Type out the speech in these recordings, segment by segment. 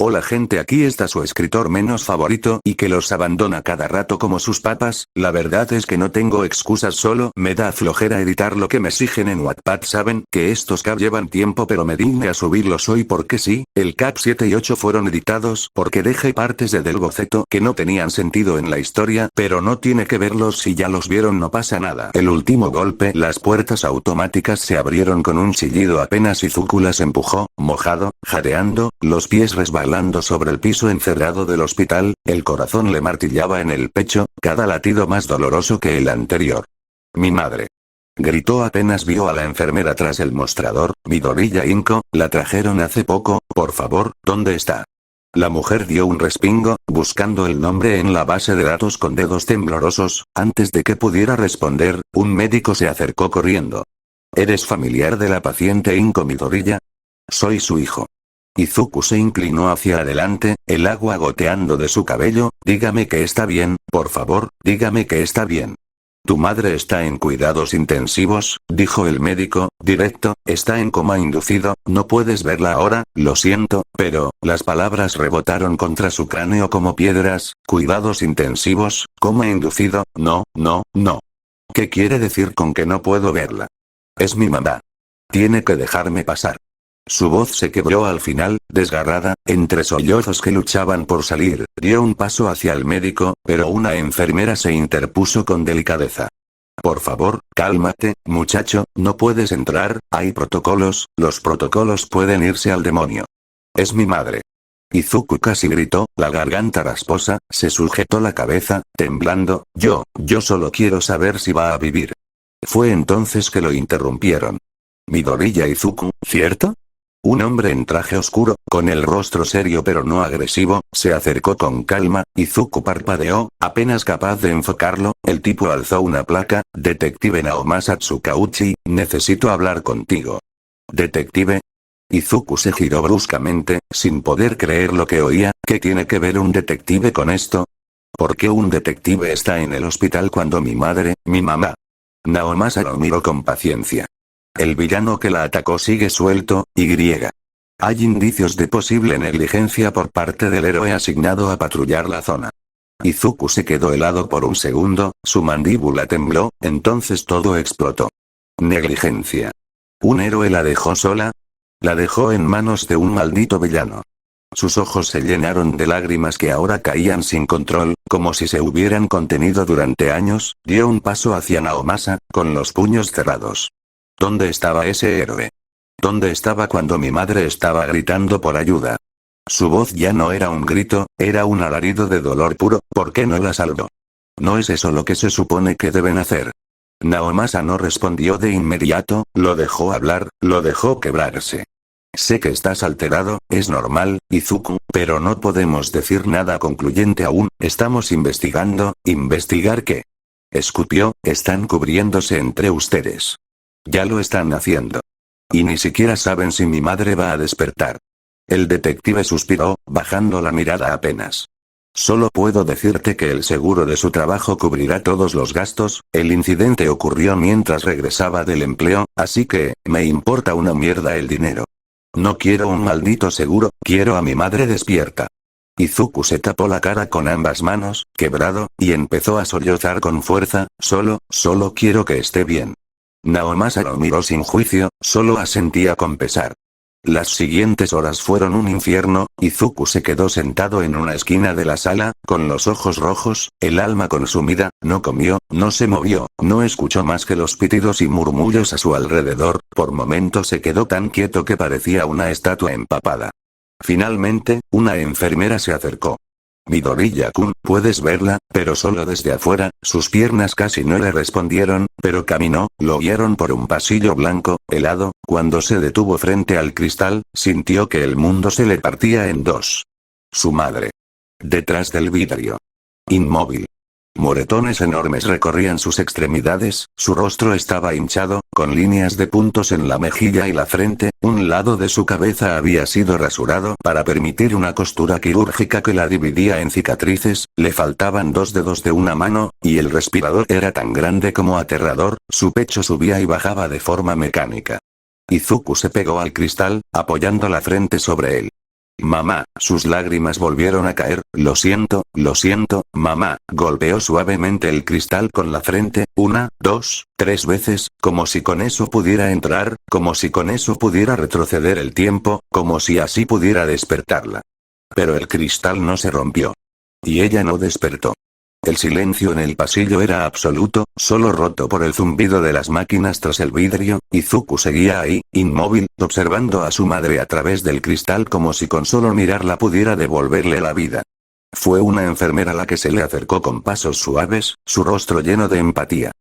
Hola gente, aquí está su escritor menos favorito y que los abandona cada rato como sus papas. La verdad es que no tengo excusas, solo me da flojera editar lo que me exigen en Wattpad. Saben que estos cap llevan tiempo, pero me digné a subirlos hoy porque sí. El cap 7 y 8 fueron editados porque dejé partes del boceto que no tenían sentido en la historia, pero no tiene que verlos, si ya los vieron no pasa nada. El último golpe, las puertas automáticas se abrieron con un chillido apenas Izuku las empujó, mojado, jadeando, los pies resbalando sobre el piso encerrado del hospital. El corazón le martillaba en el pecho, cada latido más doloroso que el anterior. Mi madre. Gritó apenas vio a la enfermera tras el mostrador. Midoriya Inko, la trajeron hace poco, por favor, ¿dónde está? La mujer dio un respingo, buscando el nombre en la base de datos con dedos temblorosos. Antes de que pudiera responder, un médico se acercó corriendo. ¿Eres familiar de la paciente Inko Midoriya? Soy su hijo. Izuku se inclinó hacia adelante, el agua goteando de su cabello. Dígame que está bien, por favor, dígame que está bien. Tu madre está en cuidados intensivos, dijo el médico, directo, está en coma inducido, no puedes verla ahora, lo siento, pero, las palabras rebotaron contra su cráneo como piedras. Cuidados intensivos, coma inducido, no. ¿Qué quiere decir con que no puedo verla? Es mi mamá. Tiene que dejarme pasar. Su voz se quebró al final, desgarrada, entre sollozos que luchaban por salir. Dio un paso hacia el médico, pero una enfermera se interpuso con delicadeza. Por favor, cálmate, muchacho, no puedes entrar, hay protocolos, los protocolos pueden irse al demonio. Es mi madre. Izuku casi gritó, la garganta rasposa, se sujetó la cabeza, temblando. Yo solo quiero saber si va a vivir. Fue entonces que lo interrumpieron. Midoriya Izuku, ¿cierto? Un hombre en traje oscuro, con el rostro serio pero no agresivo, se acercó con calma. Izuku parpadeó, apenas capaz de enfocarlo. El tipo alzó una placa. Detective Naomasa Tsukauchi, necesito hablar contigo. ¿Detective? Izuku se giró bruscamente, sin poder creer lo que oía. ¿Qué tiene que ver un detective con esto? ¿Por qué un detective está en el hospital cuando mi madre, mi mamá? Naomasa lo miró con paciencia. El villano que la atacó sigue suelto. Hay indicios de posible negligencia por parte del héroe asignado a patrullar la zona. Izuku se quedó helado por un segundo, su mandíbula tembló, entonces todo explotó. Negligencia. ¿Un héroe la dejó sola? La dejó en manos de un maldito villano. Sus ojos se llenaron de lágrimas que ahora caían sin control, como si se hubieran contenido durante años. Dio un paso hacia Naomasa, con los puños cerrados. ¿Dónde estaba ese héroe? ¿Dónde estaba cuando mi madre estaba gritando por ayuda? Su voz ya no era un grito, era un alarido de dolor puro. ¿Por qué no la salvó? ¿No es eso lo que se supone que deben hacer? Naomasa no respondió de inmediato, lo dejó hablar, lo dejó quebrarse. Sé que estás alterado, es normal, Izuku, pero no podemos decir nada concluyente aún. Estamos investigando. ¿Investigar qué? Escupió. Están cubriéndose entre ustedes. Ya lo están haciendo. Y ni siquiera saben si mi madre va a despertar. El detective suspiró, bajando la mirada apenas. Solo puedo decirte que el seguro de su trabajo cubrirá todos los gastos. El incidente ocurrió mientras regresaba del empleo, así que, me importa una mierda el dinero. No quiero un maldito seguro, quiero a mi madre despierta. Izuku se tapó la cara con ambas manos, quebrado, y empezó a sollozar con fuerza. Solo quiero que esté bien. Naomasa lo miró sin juicio, solo asentía con pesar. Las siguientes horas fueron un infierno. Izuku se quedó sentado en una esquina de la sala, con los ojos rojos, el alma consumida. No comió, no se movió, no escuchó más que los pitidos y murmullos a su alrededor. Por momentos se quedó tan quieto que parecía una estatua empapada. Finalmente, una enfermera se acercó. Midoriya-kun, puedes verla, pero solo desde afuera. Sus piernas casi no le respondieron, pero caminó. Lo guiaron por un pasillo blanco, helado. Cuando se detuvo frente al cristal, sintió que el mundo se le partía en dos. Su madre. Detrás del vidrio. Inmóvil. Moretones enormes recorrían sus extremidades, su rostro estaba hinchado, con líneas de puntos en la mejilla y la frente. Un lado de su cabeza había sido rasurado para permitir una costura quirúrgica que la dividía en cicatrices. Le faltaban 2 dedos de una mano, y el respirador era tan grande como aterrador. Su pecho subía y bajaba de forma mecánica. Izuku se pegó al cristal, apoyando la frente sobre él. Mamá, sus lágrimas volvieron a caer. Lo siento, mamá. Golpeó suavemente el cristal con la frente, 1, 2, 3 veces, como si con eso pudiera entrar, como si con eso pudiera retroceder el tiempo, como si así pudiera despertarla. Pero el cristal no se rompió. Y ella no despertó. El silencio en el pasillo era absoluto, solo roto por el zumbido de las máquinas tras el vidrio. Izuku seguía ahí, inmóvil, observando a su madre a través del cristal como si con solo mirarla pudiera devolverle la vida. Fue una enfermera la que se le acercó con pasos suaves, su rostro lleno de empatía.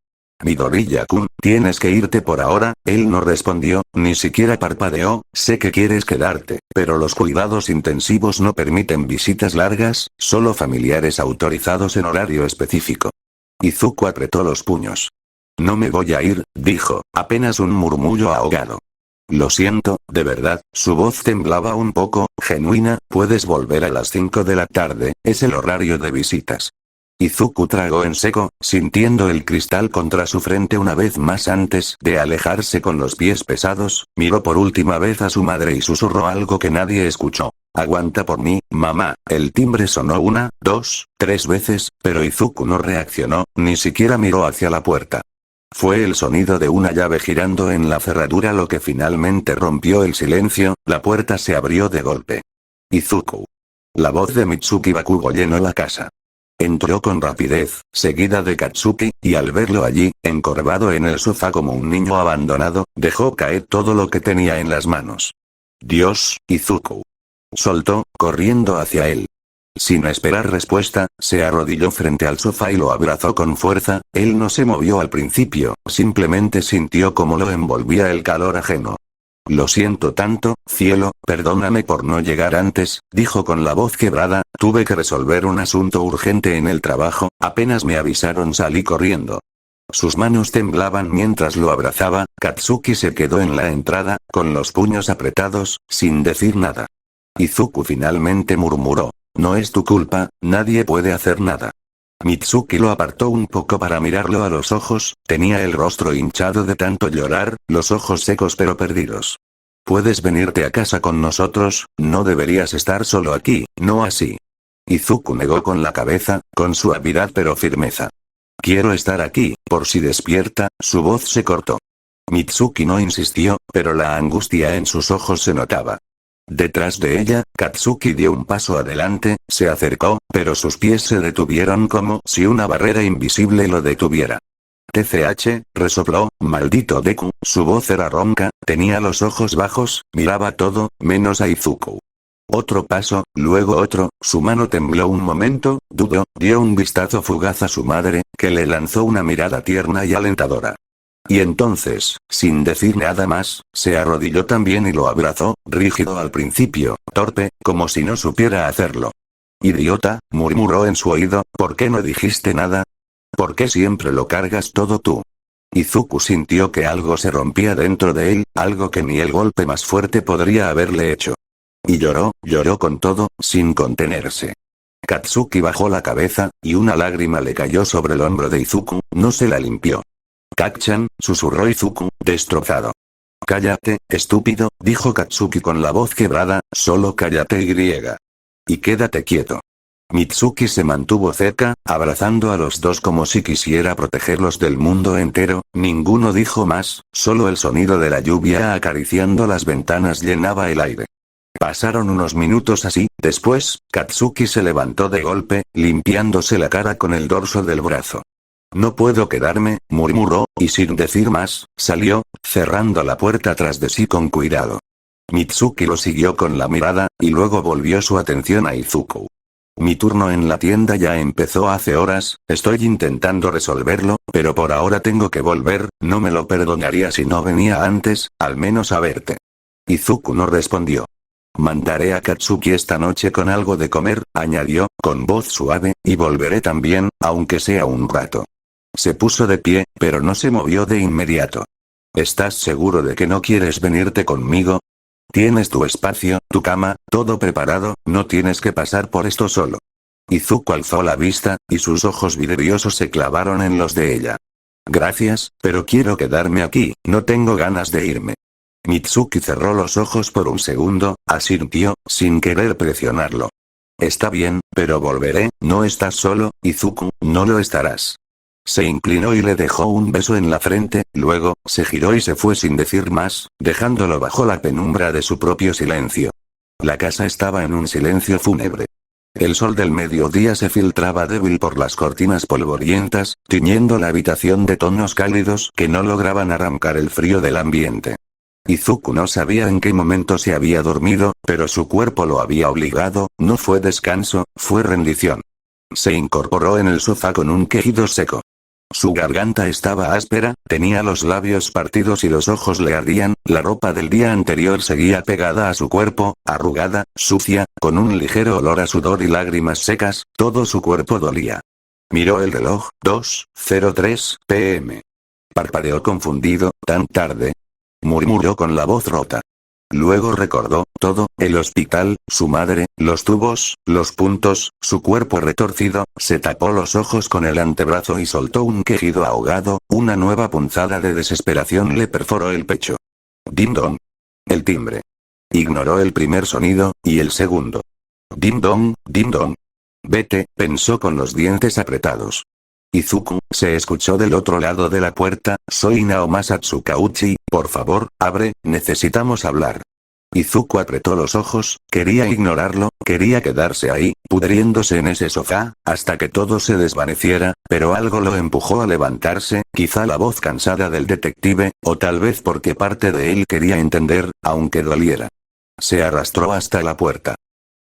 Midoriya-kun, tienes que irte por ahora. Él no respondió, ni siquiera parpadeó. Sé que quieres quedarte, pero los cuidados intensivos no permiten visitas largas, solo familiares autorizados en horario específico. Izuku apretó los puños. No me voy a ir, dijo, apenas un murmullo ahogado. Lo siento, de verdad, su voz temblaba un poco, genuina, puedes volver a las 5 de la tarde, es el horario de visitas. Izuku tragó en seco, sintiendo el cristal contra su frente una vez más antes de alejarse con los pies pesados, miró por última vez a su madre y susurró algo que nadie escuchó. Aguanta por mí, mamá. El timbre sonó 1, 2, 3 veces, pero Izuku no reaccionó, ni siquiera miró hacia la puerta. Fue el sonido de una llave girando en la cerradura lo que finalmente rompió el silencio, la puerta se abrió de golpe. Izuku. La voz de Mitsuki Bakugo llenó la casa. Entró con rapidez, seguida de Katsuki, y al verlo allí, encorvado en el sofá como un niño abandonado, dejó caer todo lo que tenía en las manos. Dios, Izuku. Soltó, corriendo hacia él. Sin esperar respuesta, se arrodilló frente al sofá y lo abrazó con fuerza. Él no se movió al principio, simplemente sintió cómo lo envolvía el calor ajeno. Lo siento tanto, cielo, perdóname por no llegar antes, dijo con la voz quebrada, tuve que resolver un asunto urgente en el trabajo, apenas me avisaron salí corriendo. Sus manos temblaban mientras lo abrazaba. Katsuki se quedó en la entrada, con los puños apretados, sin decir nada. Izuku finalmente murmuró, no es tu culpa, nadie puede hacer nada. Mitsuki lo apartó un poco para mirarlo a los ojos, tenía el rostro hinchado de tanto llorar, los ojos secos pero perdidos. Puedes venirte a casa con nosotros, no deberías estar solo aquí, no así. Izuku negó con la cabeza, con suavidad pero firmeza. Quiero estar aquí, por si despierta. Su voz se cortó. Mitsuki no insistió, pero la angustia en sus ojos se notaba. Detrás de ella, Katsuki dio un paso adelante, se acercó, pero sus pies se detuvieron como si una barrera invisible lo detuviera. TCH, resopló, maldito Deku, su voz era ronca, tenía los ojos bajos, miraba todo, menos a Izuku. Otro paso, luego otro, su mano tembló un momento, dudó, dio un vistazo fugaz a su madre, que le lanzó una mirada tierna y alentadora. Y entonces, sin decir nada más, se arrodilló también y lo abrazó, rígido al principio, torpe, como si no supiera hacerlo. Idiota, murmuró en su oído, ¿por qué no dijiste nada? ¿Por qué siempre lo cargas todo tú? Izuku sintió que algo se rompía dentro de él, algo que ni el golpe más fuerte podría haberle hecho. Y lloró con todo, sin contenerse. Katsuki bajó la cabeza, y una lágrima le cayó sobre el hombro de Izuku, no se la limpió. Kacchan, susurró Izuku, destrozado. Cállate, estúpido, dijo Katsuki con la voz quebrada, solo cállate y quédate quieto. Mitsuki se mantuvo cerca, abrazando a los dos como si quisiera protegerlos del mundo entero, ninguno dijo más, solo el sonido de la lluvia acariciando las ventanas llenaba el aire. Pasaron unos minutos así, después, Katsuki se levantó de golpe, limpiándose la cara con el dorso del brazo. No puedo quedarme, murmuró, y sin decir más, salió, cerrando la puerta tras de sí con cuidado. Mitsuki lo siguió con la mirada, y luego volvió su atención a Izuku. Mi turno en la tienda ya empezó hace horas, estoy intentando resolverlo, pero por ahora tengo que volver, no me lo perdonaría si no venía antes, al menos a verte. Izuku no respondió. Mandaré a Katsuki esta noche con algo de comer, añadió, con voz suave, y volveré también, aunque sea un rato. Se puso de pie, pero no se movió de inmediato. ¿Estás seguro de que no quieres venirte conmigo? Tienes tu espacio, tu cama, todo preparado, no tienes que pasar por esto solo. Izuku alzó la vista, y sus ojos vidriosos se clavaron en los de ella. Gracias, pero quiero quedarme aquí, no tengo ganas de irme. Mitsuki cerró los ojos por un segundo, asintió, sin querer presionarlo. Está bien, pero volveré, no estás solo, Izuku, no lo estarás. Se inclinó y le dejó un beso en la frente, luego, se giró y se fue sin decir más, dejándolo bajo la penumbra de su propio silencio. La casa estaba en un silencio fúnebre. El sol del mediodía se filtraba débil por las cortinas polvorientas, tiñendo la habitación de tonos cálidos que no lograban arrancar el frío del ambiente. Izuku no sabía en qué momento se había dormido, pero su cuerpo lo había obligado, no fue descanso, fue rendición. Se incorporó en el sofá con un quejido seco. Su garganta estaba áspera, tenía los labios partidos y los ojos le ardían, la ropa del día anterior seguía pegada a su cuerpo, arrugada, sucia, con un ligero olor a sudor y lágrimas secas, todo su cuerpo dolía. Miró el reloj, 2:03 p.m. Parpadeó confundido, tan tarde. Murmuró con la voz rota. Luego recordó, todo, el hospital, su madre, los tubos, los puntos, su cuerpo retorcido, se tapó los ojos con el antebrazo y soltó un quejido ahogado, una nueva punzada de desesperación le perforó el pecho. Ding dong. El timbre. Ignoró el primer sonido, y el segundo. Ding dong, ding dong. Vete, pensó con los dientes apretados. Izuku, se escuchó del otro lado de la puerta, soy Naomasa Tsukauchi, por favor, abre, necesitamos hablar. Izuku apretó los ojos, quería ignorarlo, quería quedarse ahí, pudriéndose en ese sofá, hasta que todo se desvaneciera, pero algo lo empujó a levantarse, quizá la voz cansada del detective, o tal vez porque parte de él quería entender, aunque doliera. Se arrastró hasta la puerta.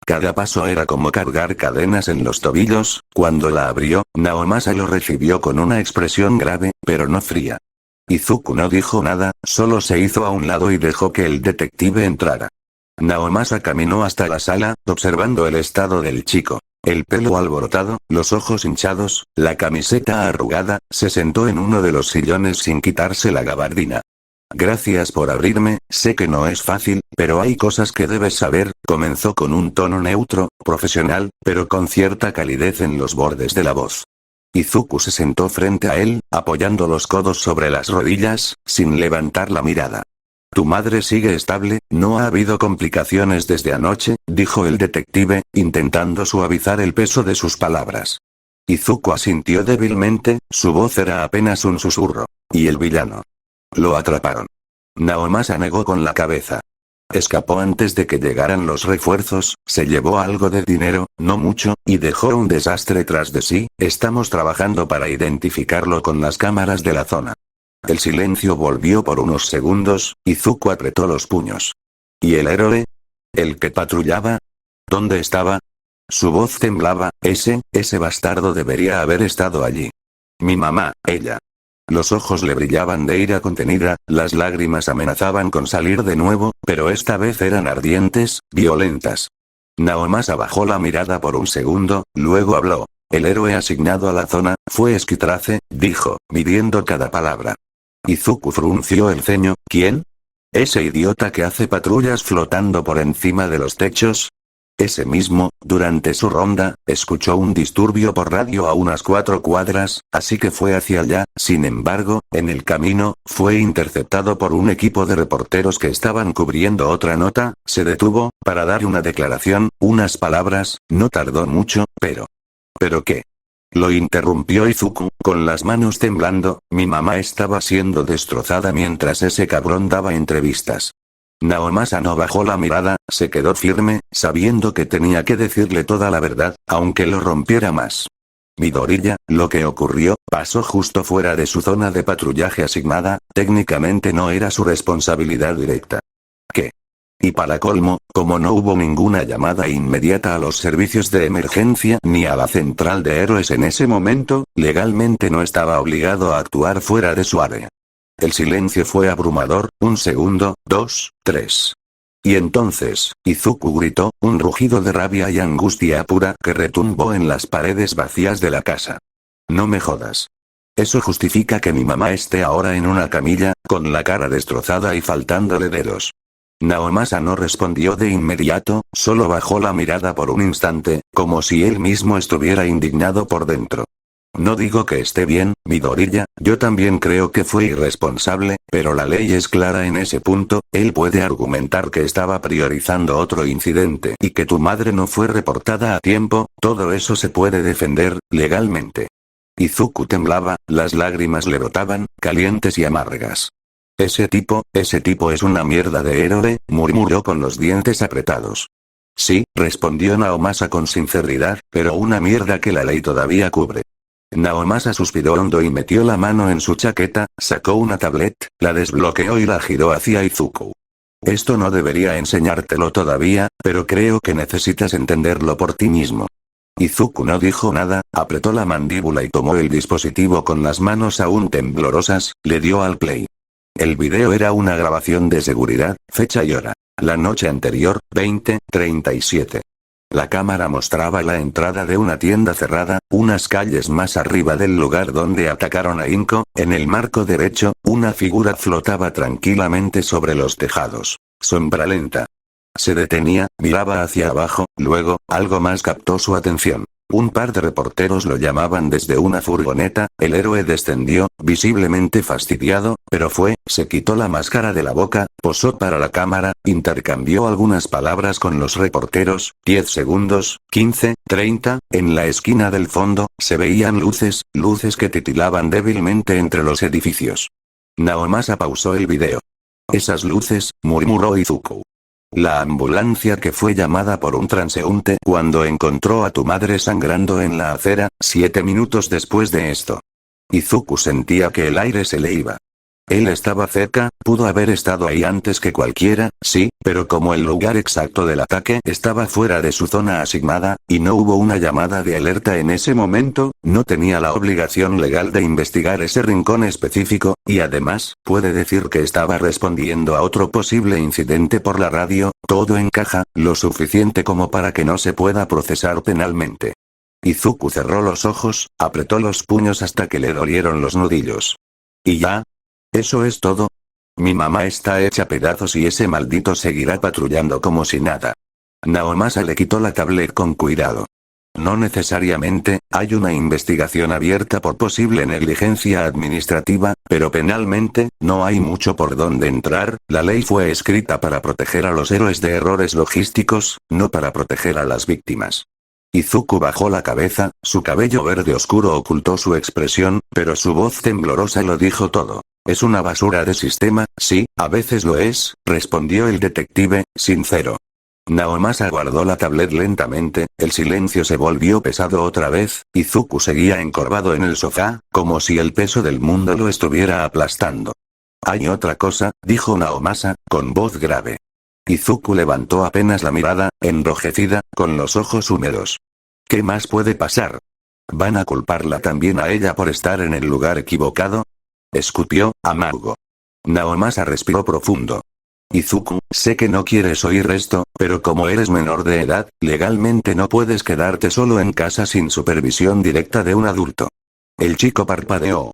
Cada paso era como cargar cadenas en los tobillos, cuando la abrió, Naomasa lo recibió con una expresión grave, pero no fría. Izuku no dijo nada, solo se hizo a un lado y dejó que el detective entrara. Naomasa caminó hasta la sala, observando el estado del chico. El pelo alborotado, los ojos hinchados, la camiseta arrugada, se sentó en uno de los sillones sin quitarse la gabardina. Gracias por abrirme, sé que no es fácil, pero hay cosas que debes saber, comenzó con un tono neutro, profesional, pero con cierta calidez en los bordes de la voz. Izuku se sentó frente a él, apoyando los codos sobre las rodillas, sin levantar la mirada. Tu madre sigue estable, no ha habido complicaciones desde anoche, dijo el detective, intentando suavizar el peso de sus palabras. Izuku asintió débilmente, su voz era apenas un susurro. ¿Y el villano? Lo atraparon. Naomasa negó con la cabeza. Escapó antes de que llegaran los refuerzos, se llevó algo de dinero, no mucho, y dejó un desastre tras de sí, estamos trabajando para identificarlo con las cámaras de la zona. El silencio volvió por unos segundos, y Izuku apretó los puños. ¿Y el héroe? ¿El que patrullaba? ¿Dónde estaba? Su voz temblaba, ese bastardo debería haber estado allí. Mi mamá, ella. Los ojos le brillaban de ira contenida, las lágrimas amenazaban con salir de nuevo, pero esta vez eran ardientes, violentas. Naomasa bajó la mirada por un segundo, luego habló. El héroe asignado a la zona, fue Esquitrace, dijo, midiendo cada palabra. Izuku frunció el ceño, ¿quién? ¿Ese idiota que hace patrullas flotando por encima de los techos? Ese mismo, durante su ronda, escuchó un disturbio por radio a unas 4 cuadras, así que fue hacia allá, sin embargo, en el camino, fue interceptado por un equipo de reporteros que estaban cubriendo otra nota, se detuvo, para dar una declaración, unas palabras, no tardó mucho, pero... ¿Pero qué? Lo interrumpió Izuku, con las manos temblando, mi mamá estaba siendo destrozada mientras ese cabrón daba entrevistas. Naomasa no bajó la mirada, se quedó firme, sabiendo que tenía que decirle toda la verdad, aunque lo rompiera más. Midoriya, lo que ocurrió, pasó justo fuera de su zona de patrullaje asignada, técnicamente no era su responsabilidad directa. ¿Qué? Y para colmo, como no hubo ninguna llamada inmediata a los servicios de emergencia ni a la central de héroes en ese momento, legalmente no estaba obligado a actuar fuera de su área. El silencio fue abrumador, 1 segundo, 2, 3. Y entonces, Izuku gritó, un rugido de rabia y angustia pura que retumbó en las paredes vacías de la casa. No me jodas. Eso justifica que mi mamá esté ahora en una camilla, con la cara destrozada y faltándole dedos. Naomasa no respondió de inmediato, solo bajó la mirada por un instante, como si él mismo estuviera indignado por dentro. No digo que esté bien, Midoriya, yo también creo que fue irresponsable, pero la ley es clara en ese punto, él puede argumentar que estaba priorizando otro incidente y que tu madre no fue reportada a tiempo, todo eso se puede defender, legalmente. Izuku temblaba, las lágrimas le brotaban, calientes y amargas. Ese tipo es una mierda de héroe, murmuró con los dientes apretados. Sí, respondió Naomasa con sinceridad, pero una mierda que la ley todavía cubre. Naomasa suspiró hondo y metió la mano en su chaqueta, sacó una tablet, la desbloqueó y la giró hacia Izuku. Esto no debería enseñártelo todavía, pero creo que necesitas entenderlo por ti mismo. Izuku no dijo nada, apretó la mandíbula y tomó el dispositivo con las manos aún temblorosas, le dio al play. El video era una grabación de seguridad, fecha y hora. La noche anterior, 20:37. La cámara mostraba la entrada de una tienda cerrada, unas calles más arriba del lugar donde atacaron a Inko, en el marco derecho, una figura flotaba tranquilamente sobre los tejados. Sombra lenta. Se detenía, miraba hacia abajo, luego, algo más captó su atención. Un par de reporteros lo llamaban desde una furgoneta, el héroe descendió, visiblemente fastidiado, pero se quitó la máscara de la boca, posó para la cámara, intercambió algunas palabras con los reporteros, 10 segundos, 15, 30, en la esquina del fondo, se veían luces que titilaban débilmente entre los edificios. Naomasa pausó el video. Esas luces, murmuró Izuku. La ambulancia que fue llamada por un transeúnte cuando encontró a tu madre sangrando en la acera, 7 minutos después de esto. Izuku sentía que el aire se le iba. Él estaba cerca, pudo haber estado ahí antes que cualquiera, sí, pero como el lugar exacto del ataque estaba fuera de su zona asignada, y no hubo una llamada de alerta en ese momento, no tenía la obligación legal de investigar ese rincón específico, y además, puede decir que estaba respondiendo a otro posible incidente por la radio, todo encaja, lo suficiente como para que no se pueda procesar penalmente. Izuku cerró los ojos, apretó los puños hasta que le dolieron los nudillos. ¿Y ya? ¿Eso es todo? Mi mamá está hecha pedazos y ese maldito seguirá patrullando como si nada. Naomasa le quitó la tablet con cuidado. No necesariamente, hay una investigación abierta por posible negligencia administrativa, pero penalmente, no hay mucho por donde entrar, la ley fue escrita para proteger a los héroes de errores logísticos, no para proteger a las víctimas. Izuku bajó la cabeza, su cabello verde oscuro ocultó su expresión, pero su voz temblorosa lo dijo todo. Es una basura de sistema, sí, a veces lo es, respondió el detective, sincero. Naomasa guardó la tablet lentamente, el silencio se volvió pesado otra vez, Izuku seguía encorvado en el sofá, como si el peso del mundo lo estuviera aplastando. Hay otra cosa, dijo Naomasa, con voz grave. Izuku levantó apenas la mirada, enrojecida, con los ojos húmedos. ¿Qué más puede pasar? ¿Van a culparla también a ella por estar en el lugar equivocado? Escupió, amargo. Naomasa respiró profundo. Izuku, sé que no quieres oír esto, pero como eres menor de edad, legalmente no puedes quedarte solo en casa sin supervisión directa de un adulto. El chico parpadeó.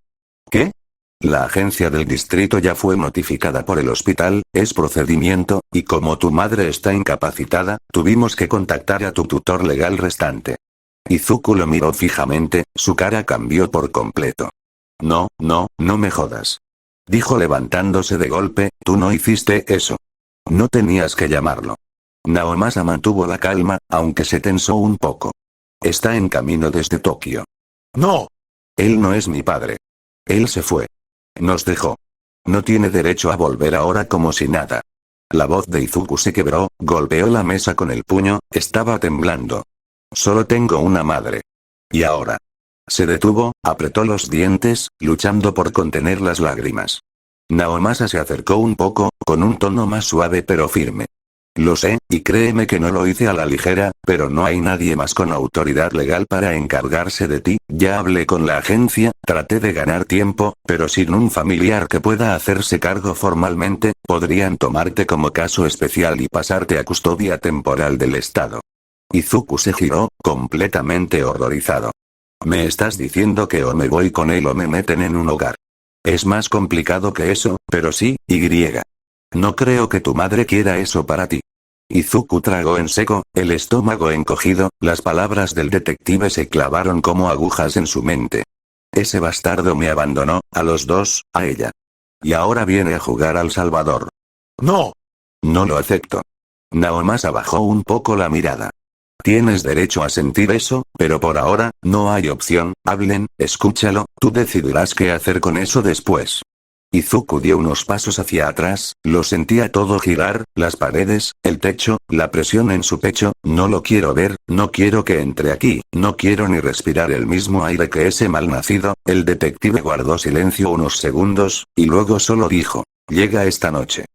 ¿Qué? La agencia del distrito ya fue notificada por el hospital, es procedimiento, y como tu madre está incapacitada, tuvimos que contactar a tu tutor legal restante. Izuku lo miró fijamente, su cara cambió por completo. No me jodas. Dijo levantándose de golpe, tú no hiciste eso. No tenías que llamarlo. Naomasa mantuvo la calma, aunque se tensó un poco. Está en camino desde Tokio. No. Él no es mi padre. Él se fue. Nos dejó. No tiene derecho a volver ahora como si nada. La voz de Izuku se quebró, golpeó la mesa con el puño, estaba temblando. Solo tengo una madre. ¿Y ahora? Se detuvo, apretó los dientes, luchando por contener las lágrimas. Naomasa se acercó un poco, con un tono más suave pero firme. Lo sé, y créeme que no lo hice a la ligera, pero no hay nadie más con autoridad legal para encargarse de ti, ya hablé con la agencia, traté de ganar tiempo, pero sin un familiar que pueda hacerse cargo formalmente, podrían tomarte como caso especial y pasarte a custodia temporal del Estado. Izuku se giró, completamente horrorizado. Me estás diciendo que o me voy con él o me meten en un hogar. Es más complicado que eso, pero sí, No creo que tu madre quiera eso para ti. Izuku tragó en seco, el estómago encogido, las palabras del detective se clavaron como agujas en su mente. Ese bastardo me abandonó, a los dos, a ella. Y ahora viene a jugar al Salvador. No. No lo acepto. Naomasa bajó un poco la mirada. Tienes derecho a sentir eso, pero por ahora, no hay opción. Hablen, escúchalo, tú decidirás qué hacer con eso después. Izuku dio unos pasos hacia atrás, lo sentía todo girar, las paredes, el techo, la presión en su pecho. No lo quiero ver, no quiero que entre aquí, no quiero ni respirar el mismo aire que ese malnacido. El detective guardó silencio unos segundos, y luego solo dijo: llega esta noche.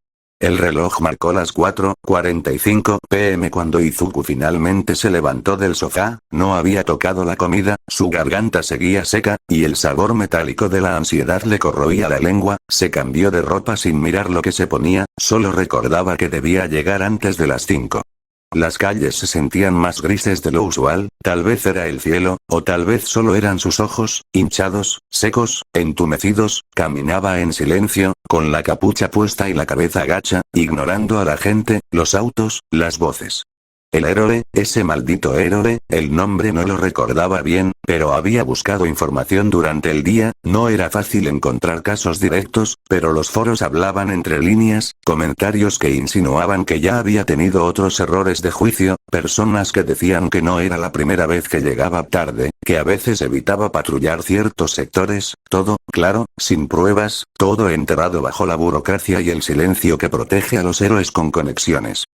El reloj marcó las 4:45 p.m. cuando Izuku finalmente se levantó del sofá. No había tocado la comida, su garganta seguía seca, y el sabor metálico de la ansiedad le corroía la lengua. Se cambió de ropa sin mirar lo que se ponía, solo recordaba que debía llegar antes de las 5. Las calles se sentían más grises de lo usual, tal vez era el cielo, o tal vez solo eran sus ojos, hinchados, secos, entumecidos. Caminaba en silencio, con la capucha puesta y la cabeza gacha, ignorando a la gente, los autos, las voces. El héroe, ese maldito héroe, el nombre no lo recordaba bien, pero había buscado información durante el día. No era fácil encontrar casos directos, pero los foros hablaban entre líneas, comentarios que insinuaban que ya había tenido otros errores de juicio, personas que decían que no era la primera vez que llegaba tarde, que a veces evitaba patrullar ciertos sectores. Todo, claro, sin pruebas, todo enterrado bajo la burocracia y el silencio que protege a los héroes con conexiones.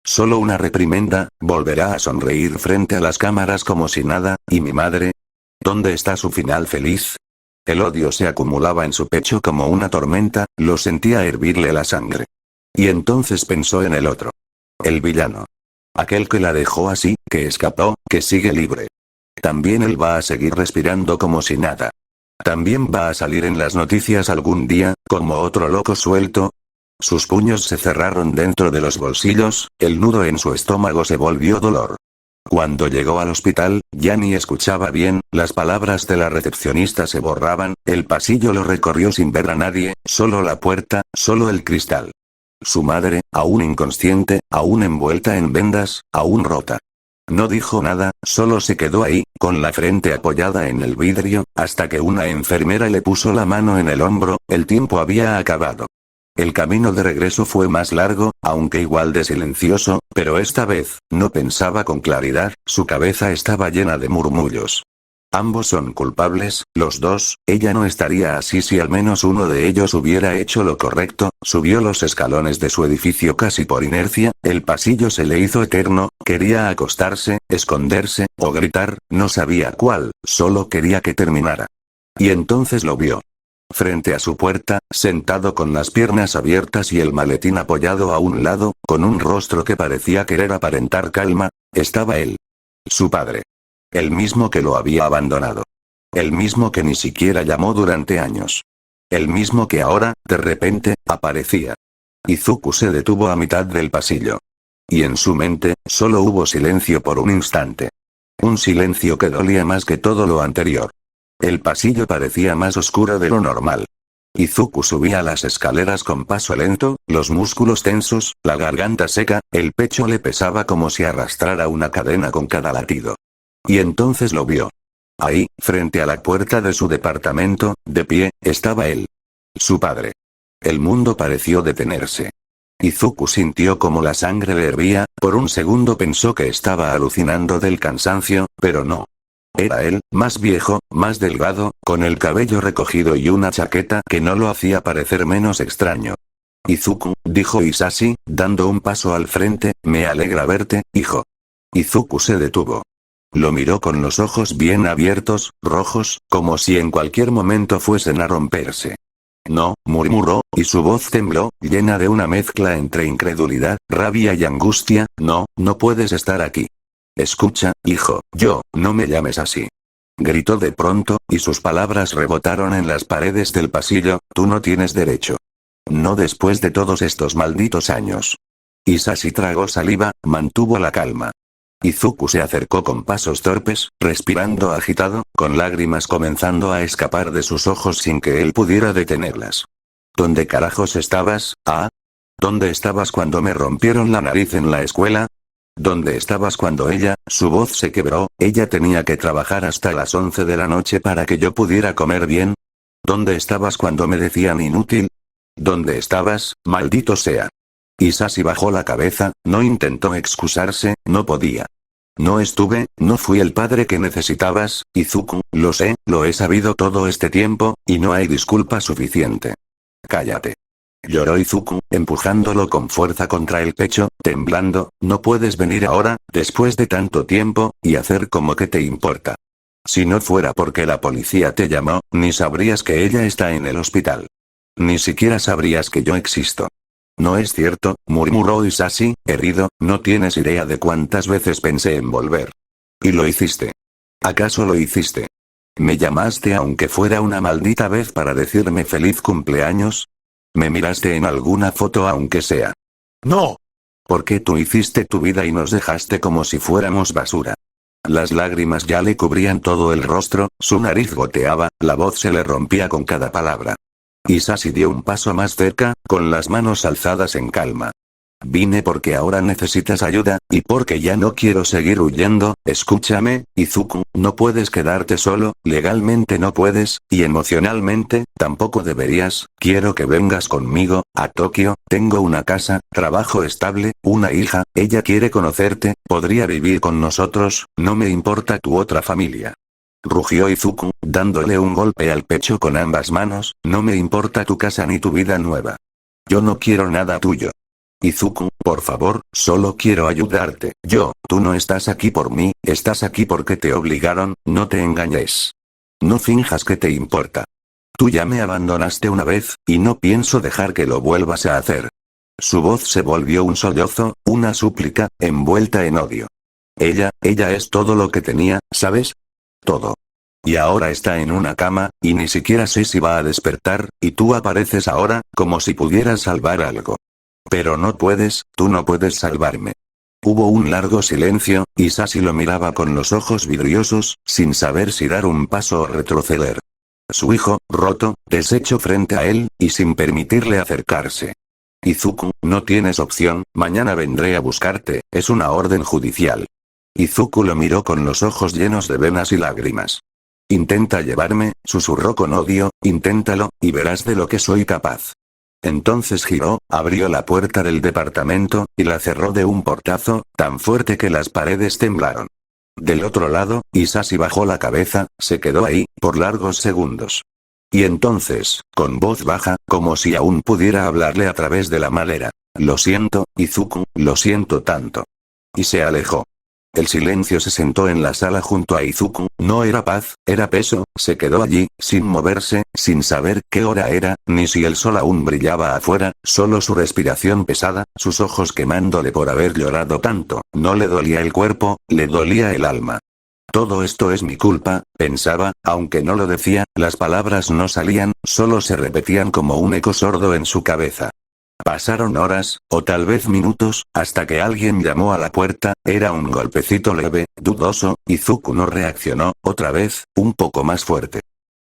Solo una reprimenda, volverá a sonreír frente a las cámaras como si nada. ¿Y mi madre? ¿Dónde está su final feliz? El odio se acumulaba en su pecho como una tormenta, lo sentía hervirle la sangre. Y entonces pensó en el otro. El villano. Aquel que la dejó así, que escapó, que sigue libre. También él va a seguir respirando como si nada. También va a salir en las noticias algún día, como otro loco suelto. Sus puños se cerraron dentro de los bolsillos, el nudo en su estómago se volvió dolor. Cuando llegó al hospital, ya ni escuchaba bien, las palabras de la recepcionista se borraban, el pasillo lo recorrió sin ver a nadie, solo la puerta, solo el cristal. Su madre, aún inconsciente, aún envuelta en vendas, aún rota. No dijo nada, solo se quedó ahí, con la frente apoyada en el vidrio, hasta que una enfermera le puso la mano en el hombro. El tiempo había acabado. El camino de regreso fue más largo, aunque igual de silencioso, pero esta vez, no pensaba con claridad, su cabeza estaba llena de murmullos. Ambos son culpables, los dos. Ella no estaría así si al menos uno de ellos hubiera hecho lo correcto. Subió los escalones de su edificio casi por inercia, el pasillo se le hizo eterno, quería acostarse, esconderse, o gritar, no sabía cuál, solo quería que terminara. Y entonces lo vio. Frente a su puerta, sentado con las piernas abiertas y el maletín apoyado a un lado, con un rostro que parecía querer aparentar calma, estaba él. Su padre. El mismo que lo había abandonado. El mismo que ni siquiera llamó durante años. El mismo que ahora, de repente, aparecía. Izuku se detuvo a mitad del pasillo. Y en su mente, solo hubo silencio por un instante. Un silencio que dolía más que todo lo anterior. El pasillo parecía más oscuro de lo normal. Izuku subía las escaleras con paso lento, los músculos tensos, la garganta seca, el pecho le pesaba como si arrastrara una cadena con cada latido. Y entonces lo vio. Ahí, frente a la puerta de su departamento, de pie, estaba él. Su padre. El mundo pareció detenerse. Izuku sintió como la sangre le hervía, por un segundo pensó que estaba alucinando del cansancio, pero no. Era él, más viejo, más delgado, con el cabello recogido y una chaqueta que no lo hacía parecer menos extraño. Izuku, dijo Hisashi, dando un paso al frente, me alegra verte, hijo. Izuku se detuvo. Lo miró con los ojos bien abiertos, rojos, como si en cualquier momento fuesen a romperse. No, murmuró, y su voz tembló, llena de una mezcla entre incredulidad, rabia y angustia. No, no puedes estar aquí. Escucha, hijo, no me llames así. Gritó de pronto, y sus palabras rebotaron en las paredes del pasillo, tú no tienes derecho. No después de todos estos malditos años. Hisashi tragó saliva, mantuvo la calma. Izuku se acercó con pasos torpes, respirando agitado, con lágrimas comenzando a escapar de sus ojos sin que él pudiera detenerlas. ¿Dónde carajos estabas, ah? ¿Dónde estabas cuando me rompieron la nariz en la escuela? ¿Dónde estabas cuando ella? Su voz se quebró, ella tenía que trabajar hasta las 11 de la noche para que yo pudiera comer bien. ¿Dónde estabas cuando me decían inútil? ¿Dónde estabas, maldito sea? Hisashi bajó la cabeza, no intentó excusarse, no podía. No estuve, no fui el padre que necesitabas, Izuku, lo sé, lo he sabido todo este tiempo, y no hay disculpa suficiente. Cállate. Lloró Izuku, empujándolo con fuerza contra el pecho, temblando, no puedes venir ahora, después de tanto tiempo, y hacer como que te importa. Si no fuera porque la policía te llamó, ni sabrías que ella está en el hospital. Ni siquiera sabrías que yo existo. No es cierto, murmuró Hisashi, herido, no tienes idea de cuántas veces pensé en volver. Y lo hiciste. ¿Acaso lo hiciste? ¿Me llamaste aunque fuera una maldita vez para decirme feliz cumpleaños? ¿Me miraste en alguna foto aunque sea? ¡No! Porque tú hiciste tu vida y nos dejaste como si fuéramos basura. Las lágrimas ya le cubrían todo el rostro, su nariz goteaba, la voz se le rompía con cada palabra. Hisashi dio un paso más cerca, con las manos alzadas en calma. Vine porque ahora necesitas ayuda, y porque ya no quiero seguir huyendo, escúchame, Izuku, no puedes quedarte solo, legalmente no puedes, y emocionalmente, tampoco deberías, quiero que vengas conmigo, a Tokio, tengo una casa, trabajo estable, una hija, ella quiere conocerte, podría vivir con nosotros, no me importa tu otra familia. Rugió Izuku, dándole un golpe al pecho con ambas manos, no me importa tu casa ni tu vida nueva. Yo no quiero nada tuyo. Izuku, por favor, solo quiero ayudarte. Tú no estás aquí por mí, estás aquí porque te obligaron, no te engañes. No finjas que te importa. Tú ya me abandonaste una vez, y no pienso dejar que lo vuelvas a hacer. Su voz se volvió un sollozo, una súplica, envuelta en odio. Ella es todo lo que tenía, ¿sabes? Todo. Y ahora está en una cama, y ni siquiera sé si va a despertar, y tú apareces ahora, como si pudieras salvar algo. Pero no puedes, tú no puedes salvarme. Hubo un largo silencio, y Hisashi lo miraba con los ojos vidriosos, sin saber si dar un paso o retroceder. Su hijo, roto, deshecho frente a él, y sin permitirle acercarse. Izuku, no tienes opción, mañana vendré a buscarte, es una orden judicial. Izuku lo miró con los ojos llenos de venas y lágrimas. Intenta llevarme, susurró con odio, inténtalo, y verás de lo que soy capaz. Entonces giró, abrió la puerta del departamento, y la cerró de un portazo, tan fuerte que las paredes temblaron. Del otro lado, Hisashi bajó la cabeza, se quedó ahí, por largos segundos. Y entonces, con voz baja, como si aún pudiera hablarle a través de la madera. Lo siento, Izuku, lo siento tanto. Y se alejó. El silencio se sentó en la sala junto a Izuku, no era paz, era peso, se quedó allí, sin moverse, sin saber qué hora era, ni si el sol aún brillaba afuera, solo su respiración pesada, sus ojos quemándole por haber llorado tanto, no le dolía el cuerpo, le dolía el alma. Todo esto es mi culpa, pensaba, aunque no lo decía, las palabras no salían, solo se repetían como un eco sordo en su cabeza. Pasaron horas, o tal vez minutos, hasta que alguien llamó a la puerta, era un golpecito leve, dudoso, Izuku no reaccionó, otra vez, un poco más fuerte.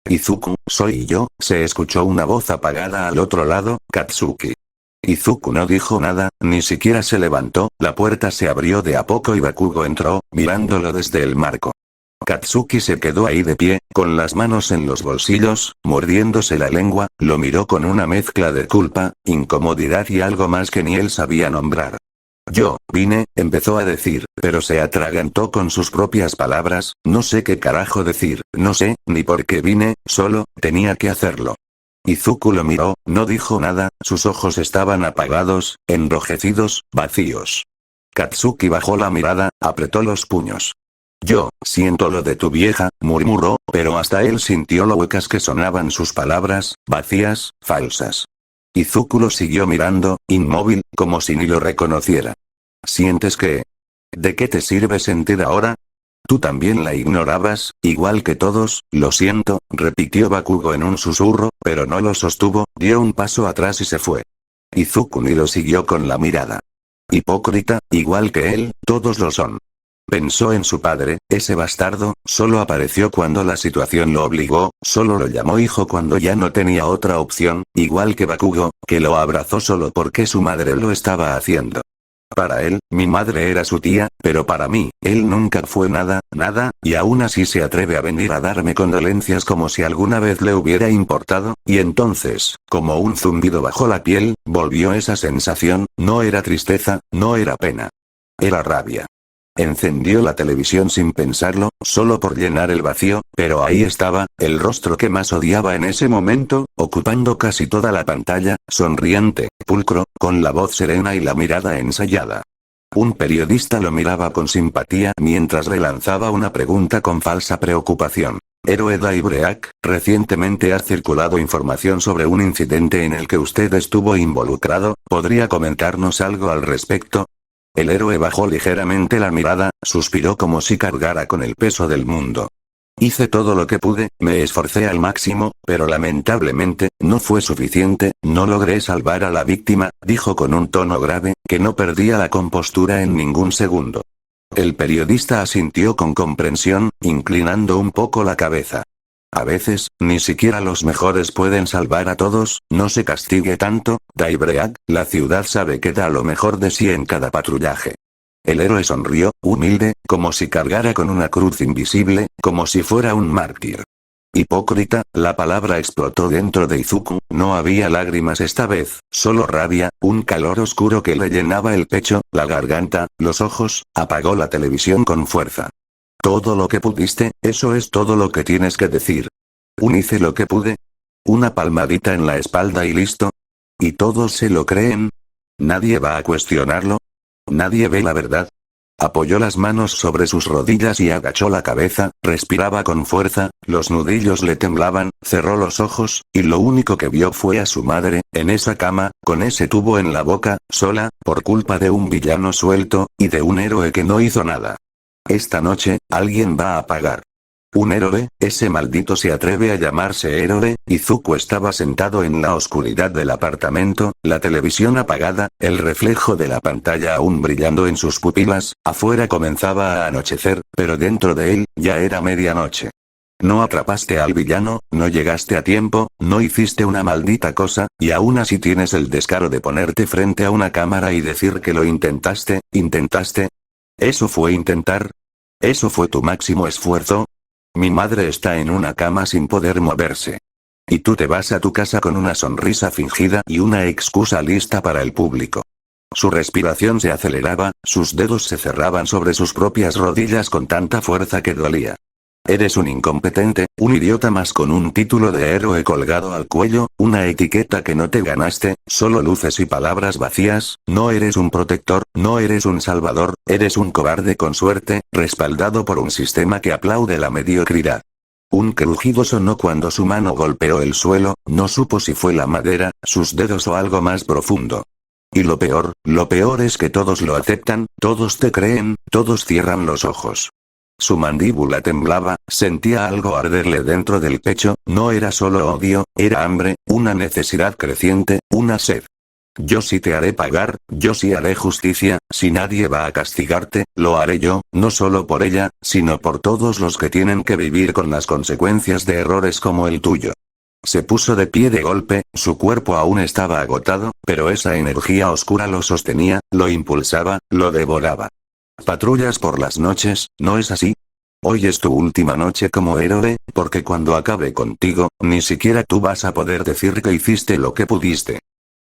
Izuku, soy yo, se escuchó una voz apagada al otro lado, Katsuki. Izuku no dijo nada, ni siquiera se levantó, la puerta se abrió de a poco y Bakugo entró, mirándolo desde el marco. Katsuki se quedó ahí de pie, con las manos en los bolsillos, mordiéndose la lengua, lo miró con una mezcla de culpa, incomodidad y algo más que ni él sabía nombrar. Yo vine, empezó a decir, pero se atragantó con sus propias palabras, no sé qué carajo decir, no sé, ni por qué vine, solo, tenía que hacerlo. Izuku lo miró, no dijo nada, sus ojos estaban apagados, enrojecidos, vacíos. Katsuki bajó la mirada, apretó los puños. Yo siento lo de tu vieja, murmuró, pero hasta él sintió lo huecas que sonaban sus palabras, vacías, falsas. Izuku lo siguió mirando, inmóvil, como si ni lo reconociera. ¿Sientes que? ¿De qué te sirve sentir ahora? Tú también la ignorabas, igual que todos, lo siento, repitió Bakugo en un susurro, pero no lo sostuvo, dio un paso atrás y se fue. Izuku ni lo siguió con la mirada. Hipócrita, igual que él, todos lo son. Pensó en su padre, ese bastardo, solo apareció cuando la situación lo obligó, solo lo llamó hijo cuando ya no tenía otra opción, igual que Bakugo, que lo abrazó solo porque su madre lo estaba haciendo. Para él, mi madre era su tía, pero para mí, él nunca fue nada, nada, y aún así se atreve a venir a darme condolencias como si alguna vez le hubiera importado, y entonces, como un zumbido bajo la piel, volvió esa sensación, no era tristeza, no era pena. Era rabia. Encendió la televisión sin pensarlo, solo por llenar el vacío, pero ahí estaba, el rostro que más odiaba en ese momento, ocupando casi toda la pantalla, sonriente, pulcro, con la voz serena y la mirada ensayada. Un periodista lo miraba con simpatía mientras le lanzaba una pregunta con falsa preocupación. Héroe Dave Break, recientemente ha circulado información sobre un incidente en el que usted estuvo involucrado, ¿podría comentarnos algo al respecto? El héroe bajó ligeramente la mirada, suspiró como si cargara con el peso del mundo. Hice todo lo que pude, me esforcé al máximo, pero lamentablemente, no fue suficiente, no logré salvar a la víctima, dijo con un tono grave, que no perdía la compostura en ningún segundo. El periodista asintió con comprensión, inclinando un poco la cabeza. A veces, ni siquiera los mejores pueden salvar a todos, no se castigue tanto, Dave Break, la ciudad sabe que da lo mejor de sí en cada patrullaje. El héroe sonrió, humilde, como si cargara con una cruz invisible, como si fuera un mártir. Hipócrita, la palabra explotó dentro de Izuku, no había lágrimas esta vez, solo rabia, un calor oscuro que le llenaba el pecho, la garganta, los ojos, apagó la televisión con fuerza. Todo lo que pudiste, eso es todo lo que tienes que decir. Hice lo que pude. Una palmadita en la espalda y listo. ¿Y todos se lo creen? ¿Nadie va a cuestionarlo? ¿Nadie ve la verdad? Apoyó las manos sobre sus rodillas y agachó la cabeza, respiraba con fuerza, los nudillos le temblaban, cerró los ojos, y lo único que vio fue a su madre, en esa cama, con ese tubo en la boca, sola, por culpa de un villano suelto, y de un héroe que no hizo nada. Esta noche, alguien va a pagar. ¿Un héroe? Ese maldito se atreve a llamarse héroe. Izuku estaba sentado en la oscuridad del apartamento, la televisión apagada, el reflejo de la pantalla aún brillando en sus pupilas, afuera comenzaba a anochecer, pero dentro de él, ya era medianoche. No atrapaste al villano, no llegaste a tiempo, no hiciste una maldita cosa, y aún así tienes el descaro de ponerte frente a una cámara y decir que lo intentaste. ¿Eso fue intentar? ¿Eso fue tu máximo esfuerzo? Mi madre está en una cama sin poder moverse. Y tú te vas a tu casa con una sonrisa fingida y una excusa lista para el público. Su respiración se aceleraba, sus dedos se cerraban sobre sus propias rodillas con tanta fuerza que dolía. Eres un incompetente, un idiota más con un título de héroe colgado al cuello, una etiqueta que no te ganaste, solo luces y palabras vacías, no eres un protector, no eres un salvador, eres un cobarde con suerte, respaldado por un sistema que aplaude la mediocridad. Un crujido sonó cuando su mano golpeó el suelo, no supo si fue la madera, sus dedos o algo más profundo. Y lo peor es que todos lo aceptan, todos te creen, todos cierran los ojos. Su mandíbula temblaba, sentía algo arderle dentro del pecho, no era solo odio, era hambre, una necesidad creciente, una sed. Yo sí te haré pagar, yo sí haré justicia, si nadie va a castigarte, lo haré yo, no solo por ella, sino por todos los que tienen que vivir con las consecuencias de errores como el tuyo. Se puso de pie de golpe, su cuerpo aún estaba agotado, pero esa energía oscura lo sostenía, lo impulsaba, lo devoraba. Patrullas por las noches, ¿no es así? Hoy es tu última noche como héroe, porque cuando acabe contigo, ni siquiera tú vas a poder decir que hiciste lo que pudiste.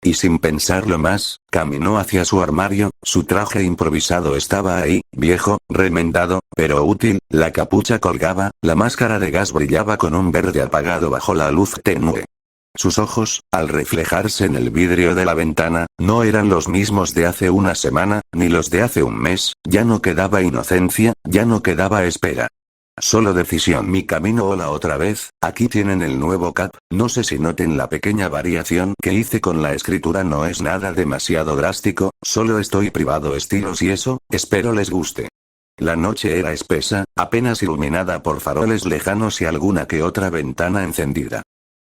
Y sin pensarlo más, caminó hacia su armario, su traje improvisado estaba ahí, viejo, remendado, pero útil, la capucha colgaba, la máscara de gas brillaba con un verde apagado bajo la luz tenue. Sus ojos, al reflejarse en el vidrio de la ventana, no eran los mismos de hace una semana, ni los de hace un mes, ya no quedaba inocencia, ya no quedaba espera. Solo decisión. Mi camino. Hola otra vez, aquí tienen el nuevo cap, no sé si noten la pequeña variación que hice con la escritura, no es nada demasiado drástico, solo estoy privado estilos y eso, espero les guste. La noche era espesa, apenas iluminada por faroles lejanos y alguna que otra ventana encendida.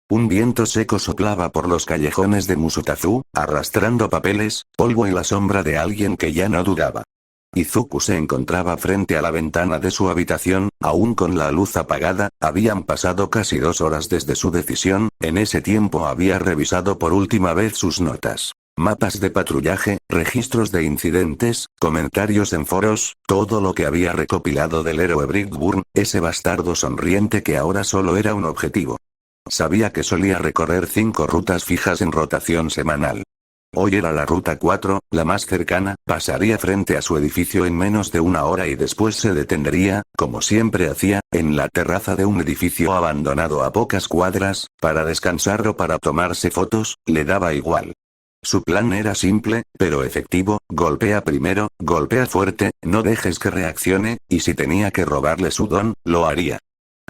Un viento seco soplaba por los callejones de Musutazu, arrastrando papeles, polvo y la sombra de alguien que ya no dudaba. Izuku se encontraba frente a la ventana de su habitación, aún con la luz apagada, habían pasado casi 2 horas desde su decisión, en ese tiempo había revisado por última vez sus notas. Mapas de patrullaje, registros de incidentes, comentarios en foros, todo lo que había recopilado del héroe Brickburn, ese bastardo sonriente que ahora solo era un objetivo. Sabía que solía recorrer 5 rutas fijas en rotación semanal. Hoy era la ruta 4, la más cercana, pasaría frente a su edificio en menos de una hora y después se detendría, como siempre hacía, en la terraza de un edificio abandonado a pocas cuadras, para descansar o para tomarse fotos, le daba igual. Su plan era simple, pero efectivo: golpea primero, golpea fuerte, no dejes que reaccione, y si tenía que robarle su don, lo haría.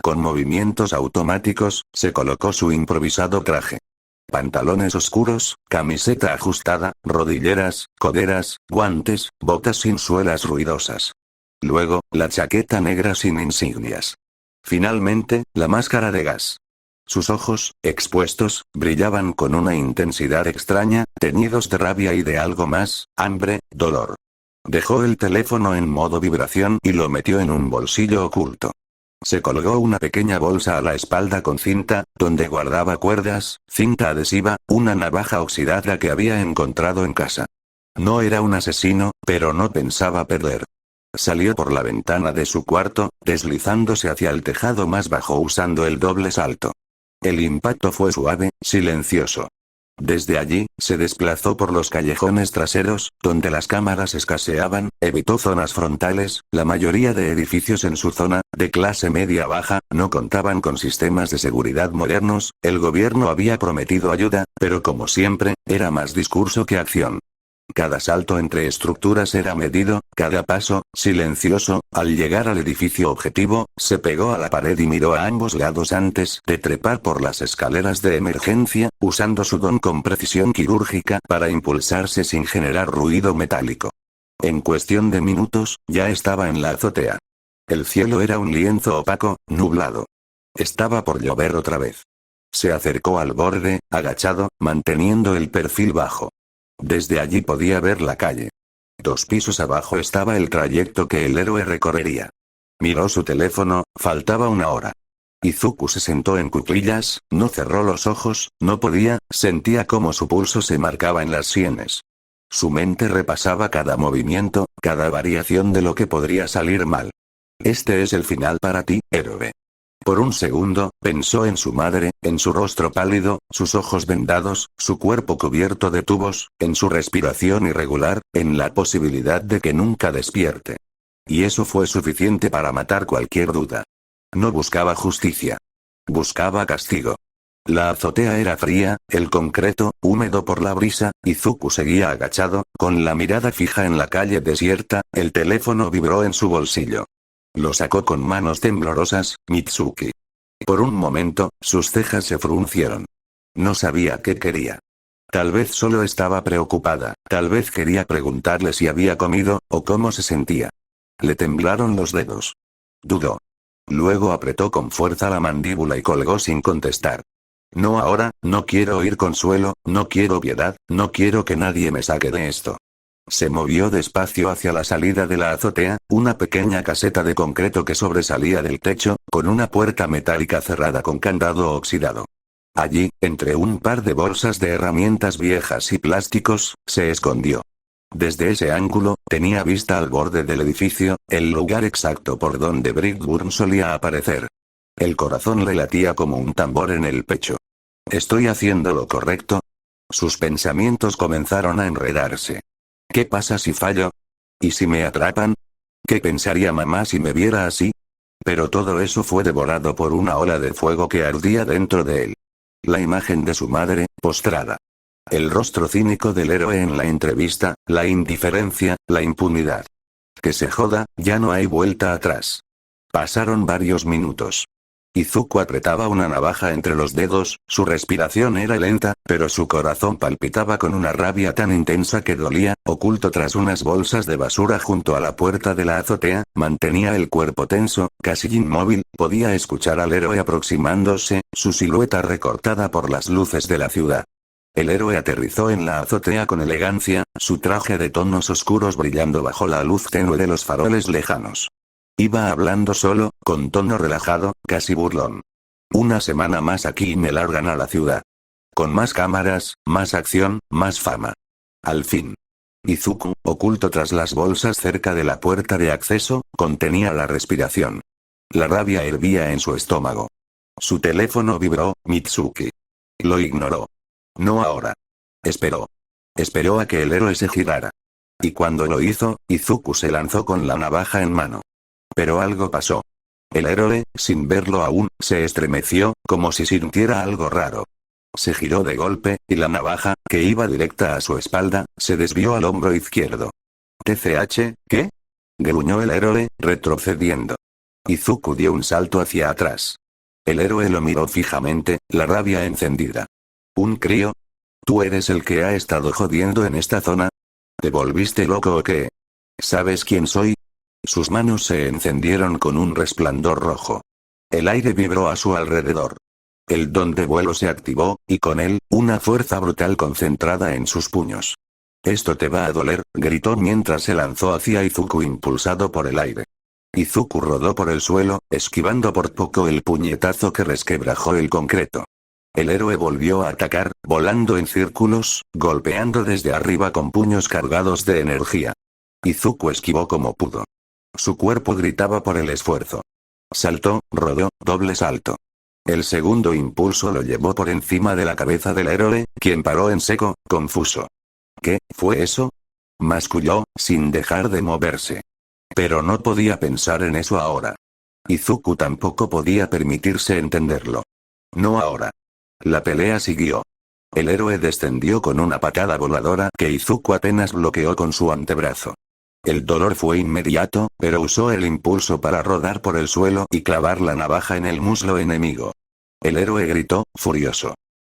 Con movimientos automáticos, se colocó su improvisado traje. Pantalones oscuros, camiseta ajustada, rodilleras, coderas, guantes, botas sin suelas ruidosas. Luego, la chaqueta negra sin insignias. Finalmente, la máscara de gas. Sus ojos, expuestos, brillaban con una intensidad extraña, teñidos de rabia y de algo más, hambre, dolor. Dejó el teléfono en modo vibración y lo metió en un bolsillo oculto. Se colgó una pequeña bolsa a la espalda con cinta, donde guardaba cuerdas, cinta adhesiva, una navaja oxidada que había encontrado en casa. No era un asesino, pero no pensaba perder. Salió por la ventana de su cuarto, deslizándose hacia el tejado más bajo usando el doble salto. El impacto fue suave, silencioso. Desde allí, se desplazó por los callejones traseros, donde las cámaras escaseaban, evitó zonas frontales, la mayoría de edificios en su zona, de clase media-baja, no contaban con sistemas de seguridad modernos, el gobierno había prometido ayuda, pero como siempre, era más discurso que acción. Cada salto entre estructuras era medido, cada paso, silencioso. Al llegar al edificio objetivo, se pegó a la pared y miró a ambos lados antes de trepar por las escaleras de emergencia, usando su don con precisión quirúrgica para impulsarse sin generar ruido metálico. En cuestión de minutos, ya estaba en la azotea. El cielo era un lienzo opaco, nublado. Estaba por llover otra vez. Se acercó al borde, agachado, manteniendo el perfil bajo. Desde allí podía ver la calle. 2 pisos abajo estaba el trayecto que el héroe recorrería. Miró su teléfono, faltaba 1 hora. Izuku se sentó en cuclillas, no cerró los ojos, no podía, sentía como su pulso se marcaba en las sienes. Su mente repasaba cada movimiento, cada variación de lo que podría salir mal. Este es el final para ti, héroe. Por un segundo, pensó en su madre, en su rostro pálido, sus ojos vendados, su cuerpo cubierto de tubos, en su respiración irregular, en la posibilidad de que nunca despierte. Y eso fue suficiente para matar cualquier duda. No buscaba justicia. Buscaba castigo. La azotea era fría, el concreto, húmedo por la brisa, Izuku seguía agachado, con la mirada fija en la calle desierta, el teléfono vibró en su bolsillo. Lo sacó con manos temblorosas, Mitsuki. Por un momento, sus cejas se fruncieron. No sabía qué quería. Tal vez solo estaba preocupada, tal vez quería preguntarle si había comido, o cómo se sentía. Le temblaron los dedos. Dudó. Luego apretó con fuerza la mandíbula y colgó sin contestar. No ahora, no quiero oír consuelo, no quiero piedad, no quiero que nadie me saque de esto. Se movió despacio hacia la salida de la azotea, una pequeña caseta de concreto que sobresalía del techo, con una puerta metálica cerrada con candado oxidado. Allí, entre un par de bolsas de herramientas viejas y plásticos, se escondió. Desde ese ángulo, tenía vista al borde del edificio, el lugar exacto por donde Brickburn solía aparecer. El corazón le latía como un tambor en el pecho. ¿Estoy haciendo lo correcto? Sus pensamientos comenzaron a enredarse. ¿Qué pasa si fallo? ¿Y si me atrapan? ¿Qué pensaría mamá si me viera así? Pero todo eso fue devorado por una ola de fuego que ardía dentro de él. La imagen de su madre, postrada. El rostro cínico del héroe en la entrevista, la indiferencia, la impunidad. Que se joda, ya no hay vuelta atrás. Pasaron varios minutos. Izuku apretaba una navaja entre los dedos, su respiración era lenta, pero su corazón palpitaba con una rabia tan intensa que dolía. Oculto tras unas bolsas de basura junto a la puerta de la azotea, mantenía el cuerpo tenso, casi inmóvil, podía escuchar al héroe aproximándose, su silueta recortada por las luces de la ciudad. El héroe aterrizó en la azotea con elegancia, su traje de tonos oscuros brillando bajo la luz tenue de los faroles lejanos. Iba hablando solo, con tono relajado, casi burlón. 1 semana más aquí y me largan a la ciudad. Con más cámaras, más acción, más fama. Al fin. Izuku, oculto tras las bolsas cerca de la puerta de acceso, contenía la respiración. La rabia hervía en su estómago. Su teléfono vibró, Mitsuki. Lo ignoró. No ahora. Esperó. Esperó a que el héroe se girara. Y cuando lo hizo, Izuku se lanzó con la navaja en mano. Pero algo pasó. El héroe, sin verlo aún, se estremeció, como si sintiera algo raro. Se giró de golpe, y la navaja, que iba directa a su espalda, se desvió al hombro izquierdo. ¿TCH, qué? Gruñó el héroe, retrocediendo. Izuku dio un salto hacia atrás. El héroe lo miró fijamente, la rabia encendida. ¿Un crío? ¿Tú eres el que ha estado jodiendo en esta zona? ¿Te volviste loco o qué? ¿Sabes quién soy? Sus manos se encendieron con un resplandor rojo. El aire vibró a su alrededor. El don de vuelo se activó, y con él, una fuerza brutal concentrada en sus puños. «Esto te va a doler», gritó mientras se lanzó hacia Izuku impulsado por el aire. Izuku rodó por el suelo, esquivando por poco el puñetazo que resquebrajó el concreto. El héroe volvió a atacar, volando en círculos, golpeando desde arriba con puños cargados de energía. Izuku esquivó como pudo. Su cuerpo gritaba por el esfuerzo. Saltó, rodó, doble salto. El segundo impulso lo llevó por encima de la cabeza del héroe, quien paró en seco, confuso. ¿Qué fue eso? Masculló, sin dejar de moverse. Pero no podía pensar en eso ahora. Izuku tampoco podía permitirse entenderlo. No ahora. La pelea siguió. El héroe descendió con una patada voladora que Izuku apenas bloqueó con su antebrazo. El dolor fue inmediato, pero usó el impulso para rodar por el suelo y clavar la navaja en el muslo enemigo. El héroe gritó, furioso.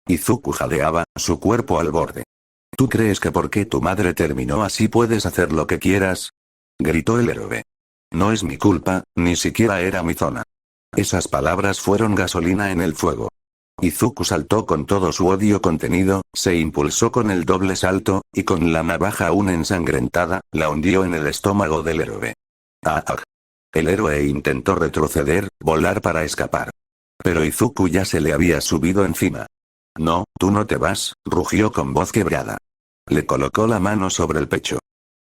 Izuku jadeaba, su cuerpo al borde. ¿Tú crees que porque tu madre terminó así puedes hacer lo que quieras? Gritó el héroe. No es mi culpa, ni siquiera era mi zona. Esas palabras fueron gasolina en el fuego. Izuku saltó con todo su odio contenido, se impulsó con el doble salto, y con la navaja aún ensangrentada, la hundió en el estómago del héroe. ¡Ah! El héroe intentó retroceder, volar para escapar. Pero Izuku ya se le había subido encima. No, tú no te vas, rugió con voz quebrada. Le colocó la mano sobre el pecho.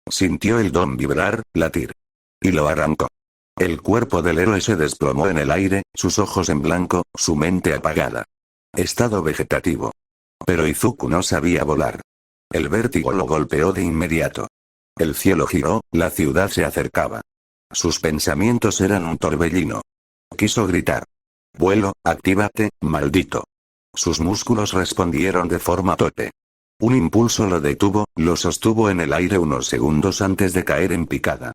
Sintió el don vibrar, latir. Y lo arrancó. El cuerpo del héroe se desplomó en el aire, sus ojos en blanco, su mente apagada. Estado vegetativo. Pero Izuku no sabía volar. El vértigo lo golpeó de inmediato. El cielo giró, la ciudad se acercaba. Sus pensamientos eran un torbellino. Quiso gritar. «Vuelo, actívate, maldito». Sus músculos respondieron de forma torpe. Un impulso lo detuvo, lo sostuvo en el aire unos segundos antes de caer en picada.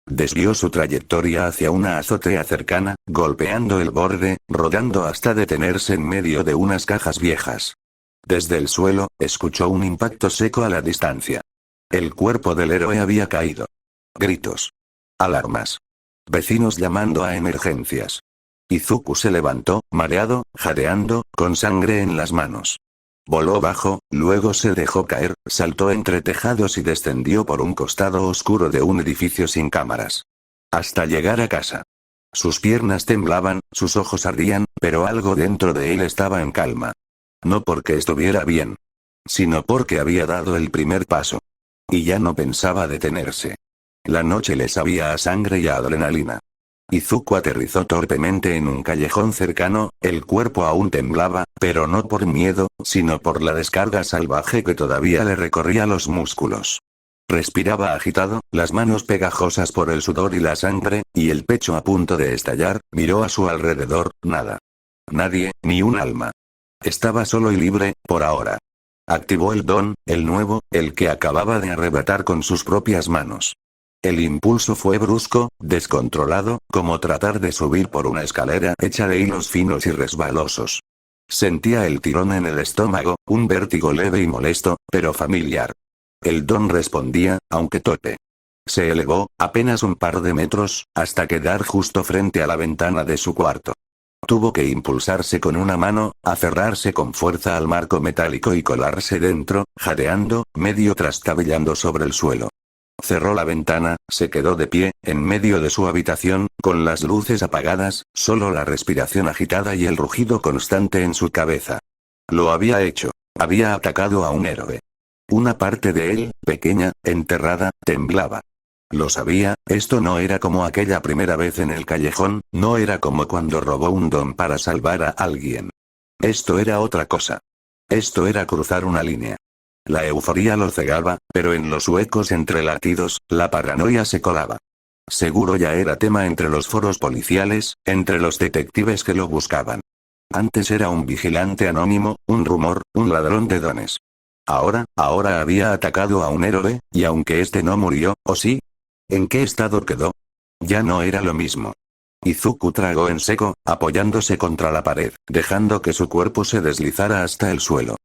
Desvió su trayectoria hacia una azotea cercana, golpeando el borde, rodando hasta detenerse en medio de unas cajas viejas. Desde el suelo, escuchó un impacto seco a la distancia. El cuerpo del héroe había caído. Gritos. Alarmas. Vecinos llamando a emergencias. Izuku se levantó, mareado, jadeando, con sangre en las manos. Voló bajo, luego se dejó caer, saltó entre tejados y descendió por un costado oscuro de un edificio sin cámaras. Hasta llegar a casa. Sus piernas temblaban, sus ojos ardían, pero algo dentro de él estaba en calma. No porque estuviera bien, sino porque había dado el primer paso. Y ya no pensaba detenerse. La noche le sabía a sangre y a adrenalina. Izuku aterrizó torpemente en un callejón cercano, el cuerpo aún temblaba, pero no por miedo, sino por la descarga salvaje que todavía le recorría los músculos. Respiraba agitado, las manos pegajosas por el sudor y la sangre, y el pecho a punto de estallar, miró a su alrededor, nada. Nadie, ni un alma. Estaba solo y libre, por ahora. Activó el don, el nuevo, el que acababa de arrebatar con sus propias manos. El impulso fue brusco, descontrolado, como tratar de subir por una escalera hecha de hilos finos y resbalosos. Sentía el tirón en el estómago, un vértigo leve y molesto, pero familiar. El don respondía, aunque torpe. Se elevó, apenas un par de metros, hasta quedar justo frente a la ventana de su cuarto. Tuvo que impulsarse con una mano, aferrarse con fuerza al marco metálico y colarse dentro, jadeando, medio trastabillando sobre el suelo. Cerró la ventana, se quedó de pie, en medio de su habitación, con las luces apagadas, solo la respiración agitada y el rugido constante en su cabeza. Lo había hecho. Había atacado a un héroe. Una parte de él, pequeña, enterrada, temblaba. Lo sabía, esto no era como aquella primera vez en el callejón, no era como cuando robó un don para salvar a alguien. Esto era otra cosa. Esto era cruzar una línea. La euforia lo cegaba, pero en los huecos entre latidos, la paranoia se colaba. Seguro ya era tema entre los foros policiales, entre los detectives que lo buscaban. Antes era un vigilante anónimo, un rumor, un ladrón de dones. Ahora había atacado a un héroe, y aunque este no murió, ¿o sí? ¿En qué estado quedó? Ya no era lo mismo. Izuku tragó en seco, apoyándose contra la pared, dejando que su cuerpo se deslizara hasta el suelo.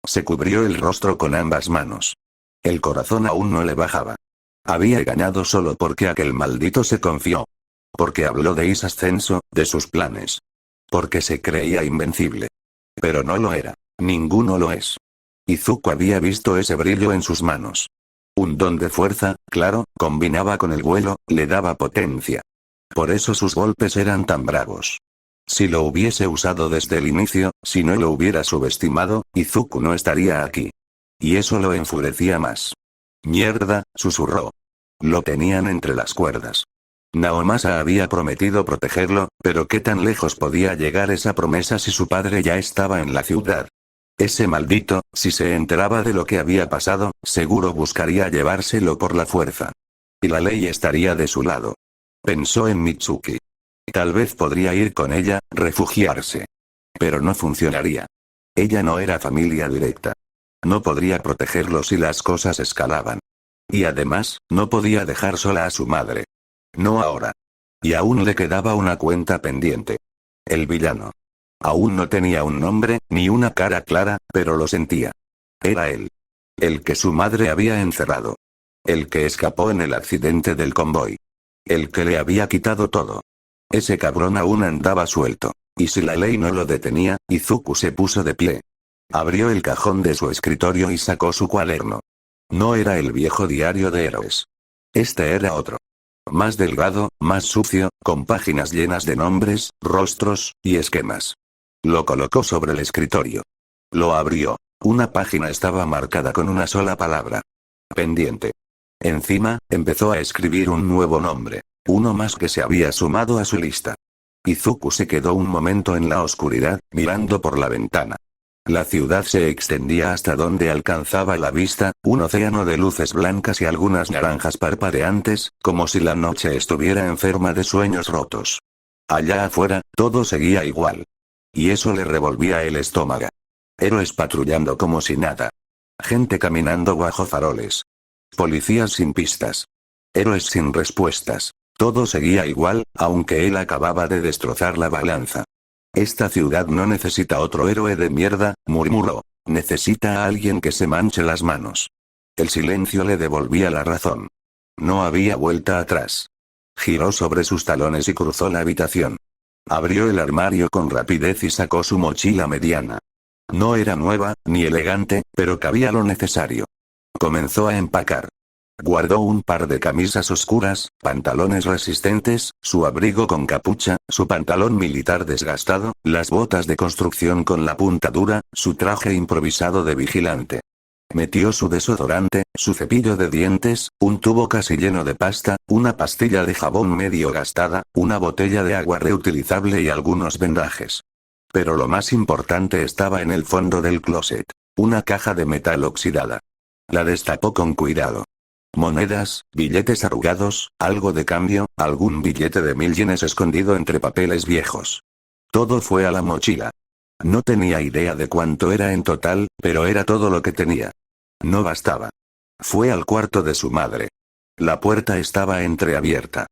Se cubrió el rostro con ambas manos. El corazón aún no le bajaba. Había engañado solo porque aquel maldito se confió. Porque habló de ese ascenso, de sus planes. Porque se creía invencible. Pero no lo era. Ninguno lo es. Izuku había visto ese brillo en sus manos. Un don de fuerza, claro, combinaba con el vuelo, le daba potencia. Por eso sus golpes eran tan bravos. Si lo hubiese usado desde el inicio, si no lo hubiera subestimado, Izuku no estaría aquí. Y eso lo enfurecía más. Mierda, susurró. Lo tenían entre las cuerdas. Naomasa había prometido protegerlo, pero ¿qué tan lejos podía llegar esa promesa si su padre ya estaba en la ciudad? Ese maldito, si se enteraba de lo que había pasado, seguro buscaría llevárselo por la fuerza. Y la ley estaría de su lado. Pensó en Mitsuki. Tal vez podría ir con ella, refugiarse. Pero no funcionaría. Ella no era familia directa. No podría protegerlo si las cosas escalaban. Y además, no podía dejar sola a su madre. No ahora. Y aún le quedaba una cuenta pendiente. El villano. Aún no tenía un nombre, ni una cara clara, pero lo sentía. Era él. El que su madre había encerrado. El que escapó en el accidente del convoy. El que le había quitado todo. Ese cabrón aún andaba suelto. Y si la ley no lo detenía, Izuku se puso de pie. Abrió el cajón de su escritorio y sacó su cuaderno. No era el viejo diario de héroes. Este era otro. Más delgado, más sucio, con páginas llenas de nombres, rostros, y esquemas. Lo colocó sobre el escritorio. Lo abrió. Una página estaba marcada con una sola palabra. Pendiente. Encima, empezó a escribir un nuevo nombre. Uno más que se había sumado a su lista. Izuku se quedó un momento en la oscuridad, mirando por la ventana. La ciudad se extendía hasta donde alcanzaba la vista, un océano de luces blancas y algunas naranjas parpadeantes, como si la noche estuviera enferma de sueños rotos. Allá afuera, todo seguía igual. Y eso le revolvía el estómago. Héroes patrullando como si nada. Gente caminando bajo faroles. Policías sin pistas. Héroes sin respuestas. Todo seguía igual, aunque él acababa de destrozar la balanza. Esta ciudad no necesita otro héroe de mierda, murmuró. Necesita a alguien que se manche las manos. El silencio le devolvía la razón. No había vuelta atrás. Giró sobre sus talones y cruzó la habitación. Abrió el armario con rapidez y sacó su mochila mediana. No era nueva, ni elegante, pero cabía lo necesario. Comenzó a empacar. Guardó un par de camisas oscuras, pantalones resistentes, su abrigo con capucha, su pantalón militar desgastado, las botas de construcción con la punta dura, su traje improvisado de vigilante. Metió su desodorante, su cepillo de dientes, un tubo casi lleno de pasta, una pastilla de jabón medio gastada, una botella de agua reutilizable y algunos vendajes. Pero lo más importante estaba en el fondo del closet. Una caja de metal oxidada. La destapó con cuidado. Monedas, billetes arrugados, algo de cambio, algún billete de 1000 yenes escondido entre papeles viejos. Todo fue a la mochila. No tenía idea de cuánto era en total, pero era todo lo que tenía. No bastaba. Fue al cuarto de su madre. La puerta estaba entreabierta.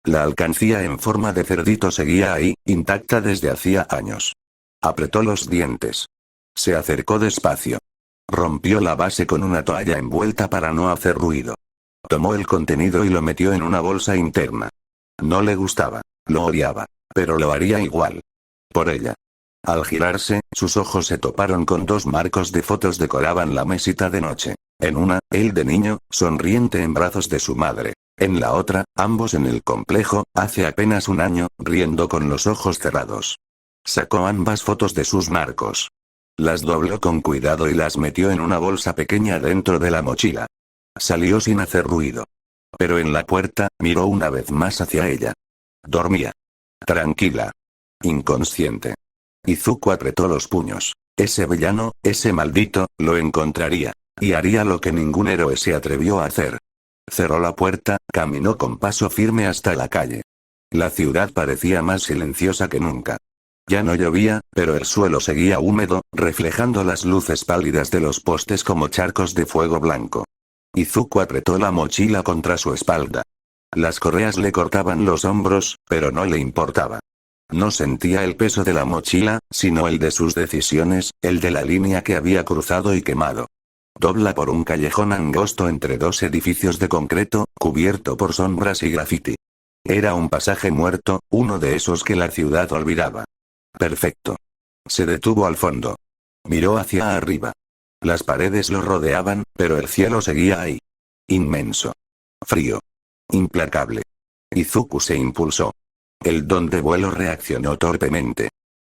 La alcancía en forma de cerdito seguía ahí, intacta desde hacía años. Apretó los dientes. Se acercó despacio. Rompió la base con una toalla envuelta para no hacer ruido. Tomó el contenido y lo metió en una bolsa interna. No le gustaba, lo odiaba, pero lo haría igual. Por ella. Al girarse, sus ojos se toparon con dos marcos de fotos decoraban la mesita de noche. En una, él de niño, sonriente en brazos de su madre. En la otra, ambos en el complejo, hace apenas un año, riendo con los ojos cerrados. Sacó ambas fotos de sus marcos. Las dobló con cuidado y las metió en una bolsa pequeña dentro de la mochila. Salió sin hacer ruido. Pero en la puerta, miró una vez más hacia ella. Dormía. Tranquila. Inconsciente. Izuku apretó los puños. Ese villano, ese maldito, lo encontraría. Y haría lo que ningún héroe se atrevió a hacer. Cerró la puerta, caminó con paso firme hasta la calle. La ciudad parecía más silenciosa que nunca. Ya no llovía, pero el suelo seguía húmedo, reflejando las luces pálidas de los postes como charcos de fuego blanco. Izuku apretó la mochila contra su espalda. Las correas le cortaban los hombros, pero no le importaba. No sentía el peso de la mochila, sino el de sus decisiones, el de la línea que había cruzado y quemado. Dobla por un callejón angosto entre dos edificios de concreto, cubierto por sombras y grafiti. Era un pasaje muerto, uno de esos que la ciudad olvidaba. Perfecto. Se detuvo al fondo. Miró hacia arriba. Las paredes lo rodeaban, pero el cielo seguía ahí. Inmenso. Frío. Implacable. Izuku se impulsó. El don de vuelo reaccionó torpemente.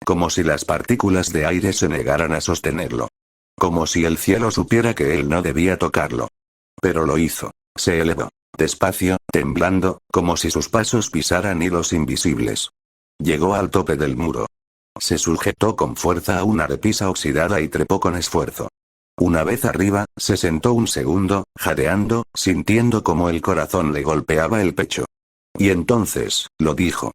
Como si las partículas de aire se negaran a sostenerlo. Como si el cielo supiera que él no debía tocarlo. Pero lo hizo. Se elevó. Despacio, temblando, como si sus pasos pisaran hilos invisibles. Llegó al tope del muro. Se sujetó con fuerza a una repisa oxidada y trepó con esfuerzo. Una vez arriba, se sentó un segundo, jadeando, sintiendo como el corazón le golpeaba el pecho. Y entonces, lo dijo.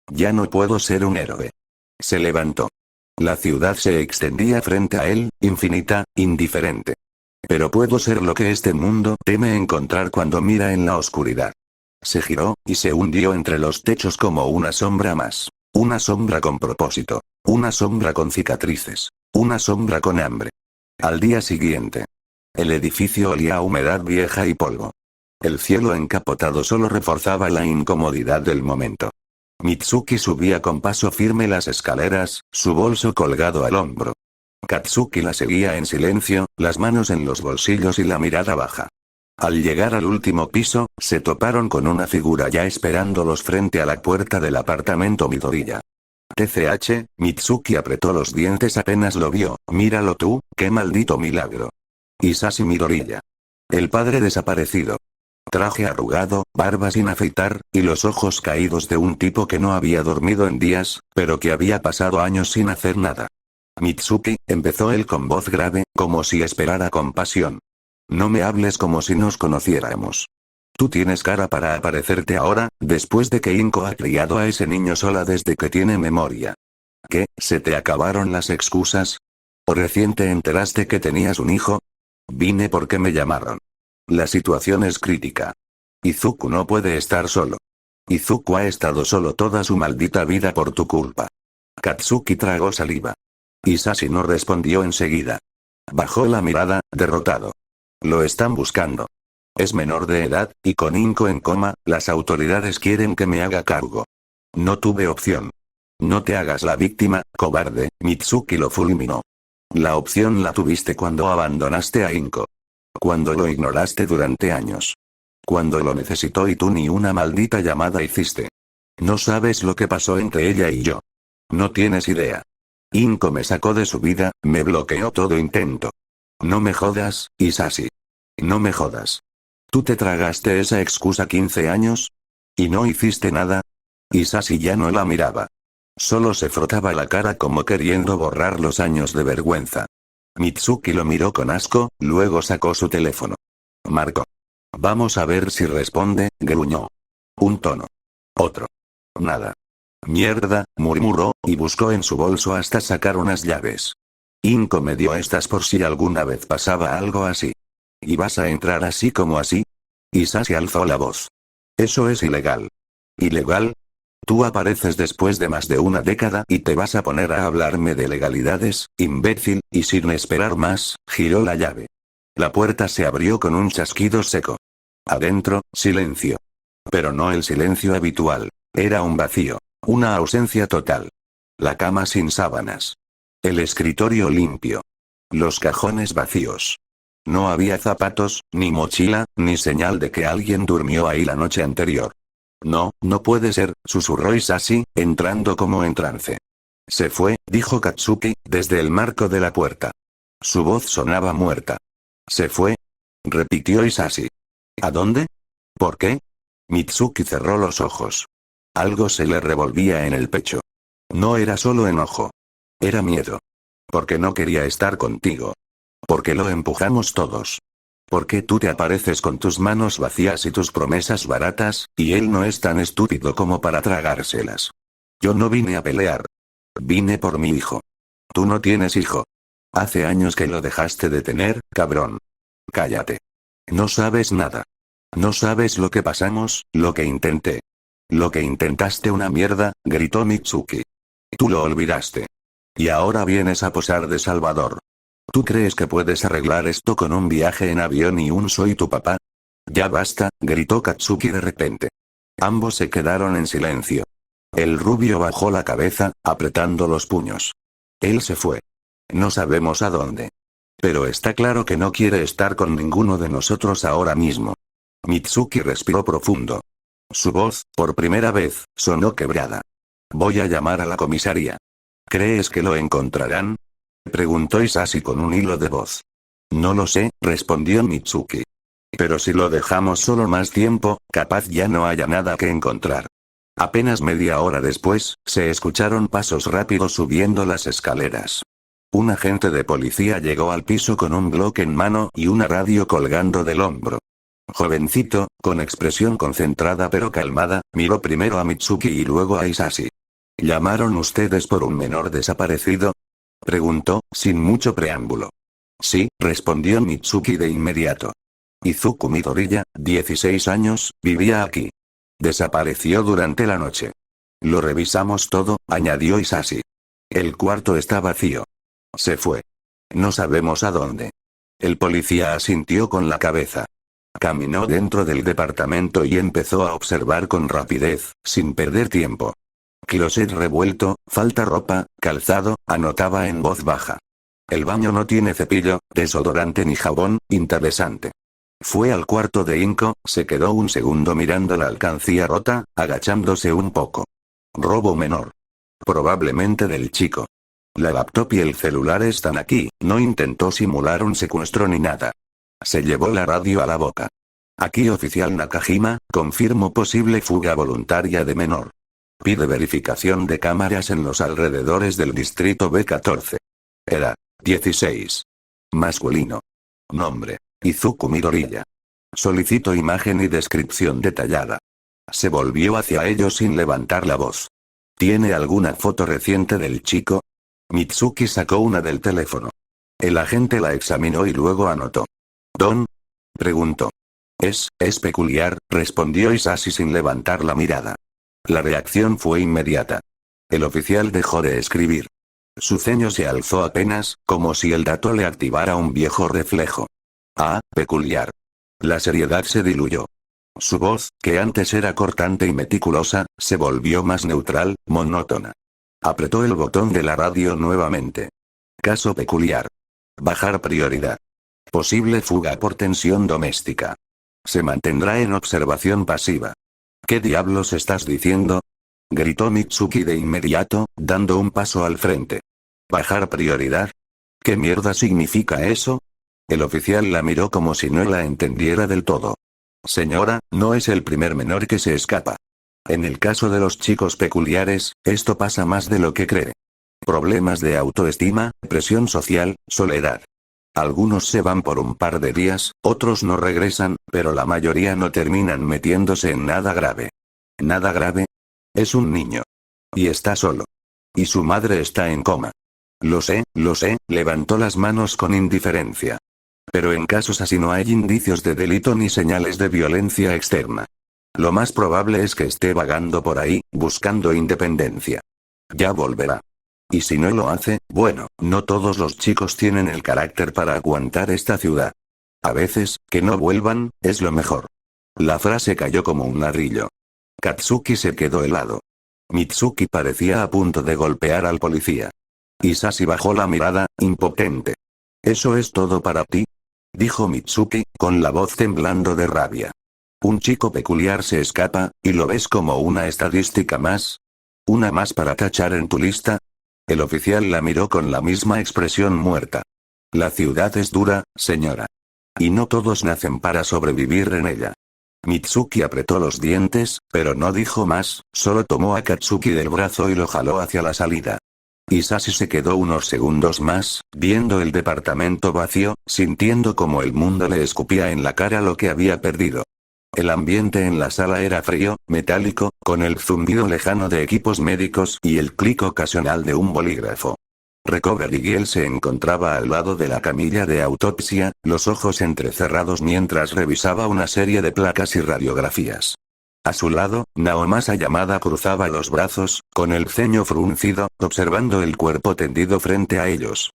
Ya no puedo ser un héroe. Se levantó. La ciudad se extendía frente a él, infinita, indiferente. Pero puedo ser lo que este mundo teme encontrar cuando mira en la oscuridad. Se giró, y se hundió entre los techos como una sombra más. Una sombra con propósito. Una sombra con cicatrices. Una sombra con hambre. Al día siguiente. El edificio olía a humedad vieja y polvo. El cielo encapotado solo reforzaba la incomodidad del momento. Mitsuki subía con paso firme las escaleras, su bolso colgado al hombro. Katsuki la seguía en silencio, las manos en los bolsillos y la mirada baja. Al llegar al último piso, se toparon con una figura ya esperándolos frente a la puerta del apartamento Midoriya. TCH, Mitsuki apretó los dientes apenas lo vio. Míralo tú, qué maldito milagro. Hisashi Midoriya. El padre desaparecido. Traje arrugado, barba sin afeitar, y los ojos caídos de un tipo que no había dormido en días, pero que había pasado años sin hacer nada. Mitsuki, empezó él con voz grave, como si esperara compasión. No me hables como si nos conociéramos. Tú tienes cara para aparecerte ahora, después de que Inko ha criado a ese niño sola desde que tiene memoria. ¿Qué, se te acabaron las excusas? ¿O recién te enteraste que tenías un hijo? Vine porque me llamaron. La situación es crítica. Izuku no puede estar solo. Izuku ha estado solo toda su maldita vida por tu culpa. Katsuki tragó saliva. Hisashi no respondió enseguida. Bajó la mirada, derrotado. Lo están buscando. Es menor de edad, y con Inko en coma, las autoridades quieren que me haga cargo. No tuve opción. No te hagas la víctima, cobarde, Mitsuki lo fulminó. La opción la tuviste cuando abandonaste a Inko. Cuando lo ignoraste durante años. Cuando lo necesitó y tú ni una maldita llamada hiciste. No sabes lo que pasó entre ella y yo. No tienes idea. Inko me sacó de su vida, me bloqueó todo intento. No me jodas, Hisashi. No me jodas. ¿Tú te tragaste esa excusa 15 años? ¿Y no hiciste nada? Hisashi ya no la miraba. Solo se frotaba la cara como queriendo borrar los años de vergüenza. Mitsuki lo miró con asco, luego sacó su teléfono. Marcó. Vamos a ver si responde, gruñó. Un tono. Otro. Nada. Mierda, murmuró, y buscó en su bolso hasta sacar unas llaves. Inko me dio estas por si alguna vez pasaba algo así. ¿Y vas a entrar así como así? Hisashi alzó la voz. Eso es ilegal. ¿Ilegal? Tú apareces después de más de una década y te vas a poner a hablarme de legalidades, imbécil, y sin esperar más, giró la llave. La puerta se abrió con un chasquido seco. Adentro, silencio. Pero no el silencio habitual. Era un vacío. Una ausencia total. La cama sin sábanas. El escritorio limpio. Los cajones vacíos. No había zapatos, ni mochila, ni señal de que alguien durmió ahí la noche anterior. No, no puede ser, susurró Hisashi, entrando como en trance. Se fue, dijo Katsuki, desde el marco de la puerta. Su voz sonaba muerta. ¿Se fue? Repitió Isashi. ¿A dónde? ¿Por qué? Mitsuki cerró los ojos. Algo se le revolvía en el pecho. No era solo enojo. Era miedo. Porque no quería estar contigo. Porque lo empujamos todos. Porque tú te apareces con tus manos vacías y tus promesas baratas, y él no es tan estúpido como para tragárselas. Yo no vine a pelear. Vine por mi hijo. Tú no tienes hijo. Hace años que lo dejaste de tener, cabrón. Cállate. No sabes nada. No sabes lo que pasamos, lo que intenté. Lo que intentaste una mierda, gritó Mitsuki. Tú lo olvidaste. Y ahora vienes a posar de Salvador. ¿Tú crees que puedes arreglar esto con un viaje en avión y un soy tu papá? Ya basta, gritó Katsuki de repente. Ambos se quedaron en silencio. El rubio bajó la cabeza, apretando los puños. Él se fue. No sabemos a dónde. Pero está claro que no quiere estar con ninguno de nosotros ahora mismo. Mitsuki respiró profundo. Su voz, por primera vez, sonó quebrada. Voy a llamar a la comisaría. ¿Crees que lo encontrarán? Preguntó Isashi con un hilo de voz. No lo sé, respondió Mitsuki. Pero si lo dejamos solo más tiempo, capaz ya no haya nada que encontrar. Apenas media hora después, se escucharon pasos rápidos subiendo las escaleras. Un agente de policía llegó al piso con un Glock en mano y una radio colgando del hombro. Jovencito, con expresión concentrada pero calmada, miró primero a Mitsuki y luego a Isashi. ¿Llamaron ustedes por un menor desaparecido? Preguntó, sin mucho preámbulo. Sí, respondió Mitsuki de inmediato. Izuku Midoriya, 16 años, vivía aquí. Desapareció durante la noche. Lo revisamos todo, añadió Isashi. El cuarto está vacío. Se fue. No sabemos a dónde. El policía asintió con la cabeza. Caminó dentro del departamento y empezó a observar con rapidez, sin perder tiempo. Closet revuelto, falta ropa, calzado, anotaba en voz baja. El baño no tiene cepillo, desodorante ni jabón, interesante. Fue al cuarto de Inko, se quedó un segundo mirando la alcancía rota, agachándose un poco. Robo menor. Probablemente del chico. La laptop y el celular están aquí, no intentó simular un secuestro ni nada. Se llevó la radio a la boca. Aquí oficial Nakajima, confirmo posible fuga voluntaria de menor. Pide verificación de cámaras en los alrededores del distrito B14. Edad, 16. Masculino. Nombre, Izuku Midoriya. Solicito imagen y descripción detallada. Se volvió hacia ellos sin levantar la voz. ¿Tiene alguna foto reciente del chico? Mitsuki sacó una del teléfono. El agente la examinó y luego anotó. ¿Don? Preguntó. Es peculiar, respondió Isashi sin levantar la mirada. La reacción fue inmediata. El oficial dejó de escribir. Su ceño se alzó apenas, como si el dato le activara un viejo reflejo. Ah, peculiar. La seriedad se diluyó. Su voz, que antes era cortante y meticulosa, se volvió más neutral, monótona. Apretó el botón de la radio nuevamente. Caso peculiar. Bajar prioridad. Posible fuga por tensión doméstica. Se mantendrá en observación pasiva. ¿Qué diablos estás diciendo? Gritó Mitsuki de inmediato, dando un paso al frente. ¿Bajar prioridad? ¿Qué mierda significa eso? El oficial la miró como si no la entendiera del todo. Señora, no es el primer menor que se escapa. En el caso de los chicos peculiares, esto pasa más de lo que cree. Problemas de autoestima, presión social, soledad. Algunos se van por un par de días, otros no regresan, pero la mayoría no terminan metiéndose en nada grave. ¿Nada grave? Es un niño. Y está solo. Y su madre está en coma. Lo sé, levantó las manos con indiferencia. Pero en casos así no hay indicios de delito ni señales de violencia externa. Lo más probable es que esté vagando por ahí, buscando independencia. Ya volverá. Y si no lo hace, bueno, no todos los chicos tienen el carácter para aguantar esta ciudad. A veces, que no vuelvan, es lo mejor. La frase cayó como un ladrillo. Katsuki se quedó helado. Mitsuki parecía a punto de golpear al policía. Isashi bajó la mirada, impotente. ¿Eso es todo para ti? Dijo Mitsuki, con la voz temblando de rabia. Un chico peculiar se escapa, ¿y lo ves como una estadística más? ¿Una más para tachar en tu lista? El oficial la miró con la misma expresión muerta. La ciudad es dura, señora. Y no todos nacen para sobrevivir en ella. Mitsuki apretó los dientes, pero no dijo más, solo tomó a Katsuki del brazo y lo jaló hacia la salida. Hisashi se quedó unos segundos más, viendo el departamento vacío, sintiendo como el mundo le escupía en la cara lo que había perdido. El ambiente en la sala era frío, metálico, con el zumbido lejano de equipos médicos y el clic ocasional de un bolígrafo. Recovery Girl se encontraba al lado de la camilla de autopsia, los ojos entrecerrados mientras revisaba una serie de placas y radiografías. A su lado, Naomasa Yamada cruzaba los brazos, con el ceño fruncido, observando el cuerpo tendido frente a ellos.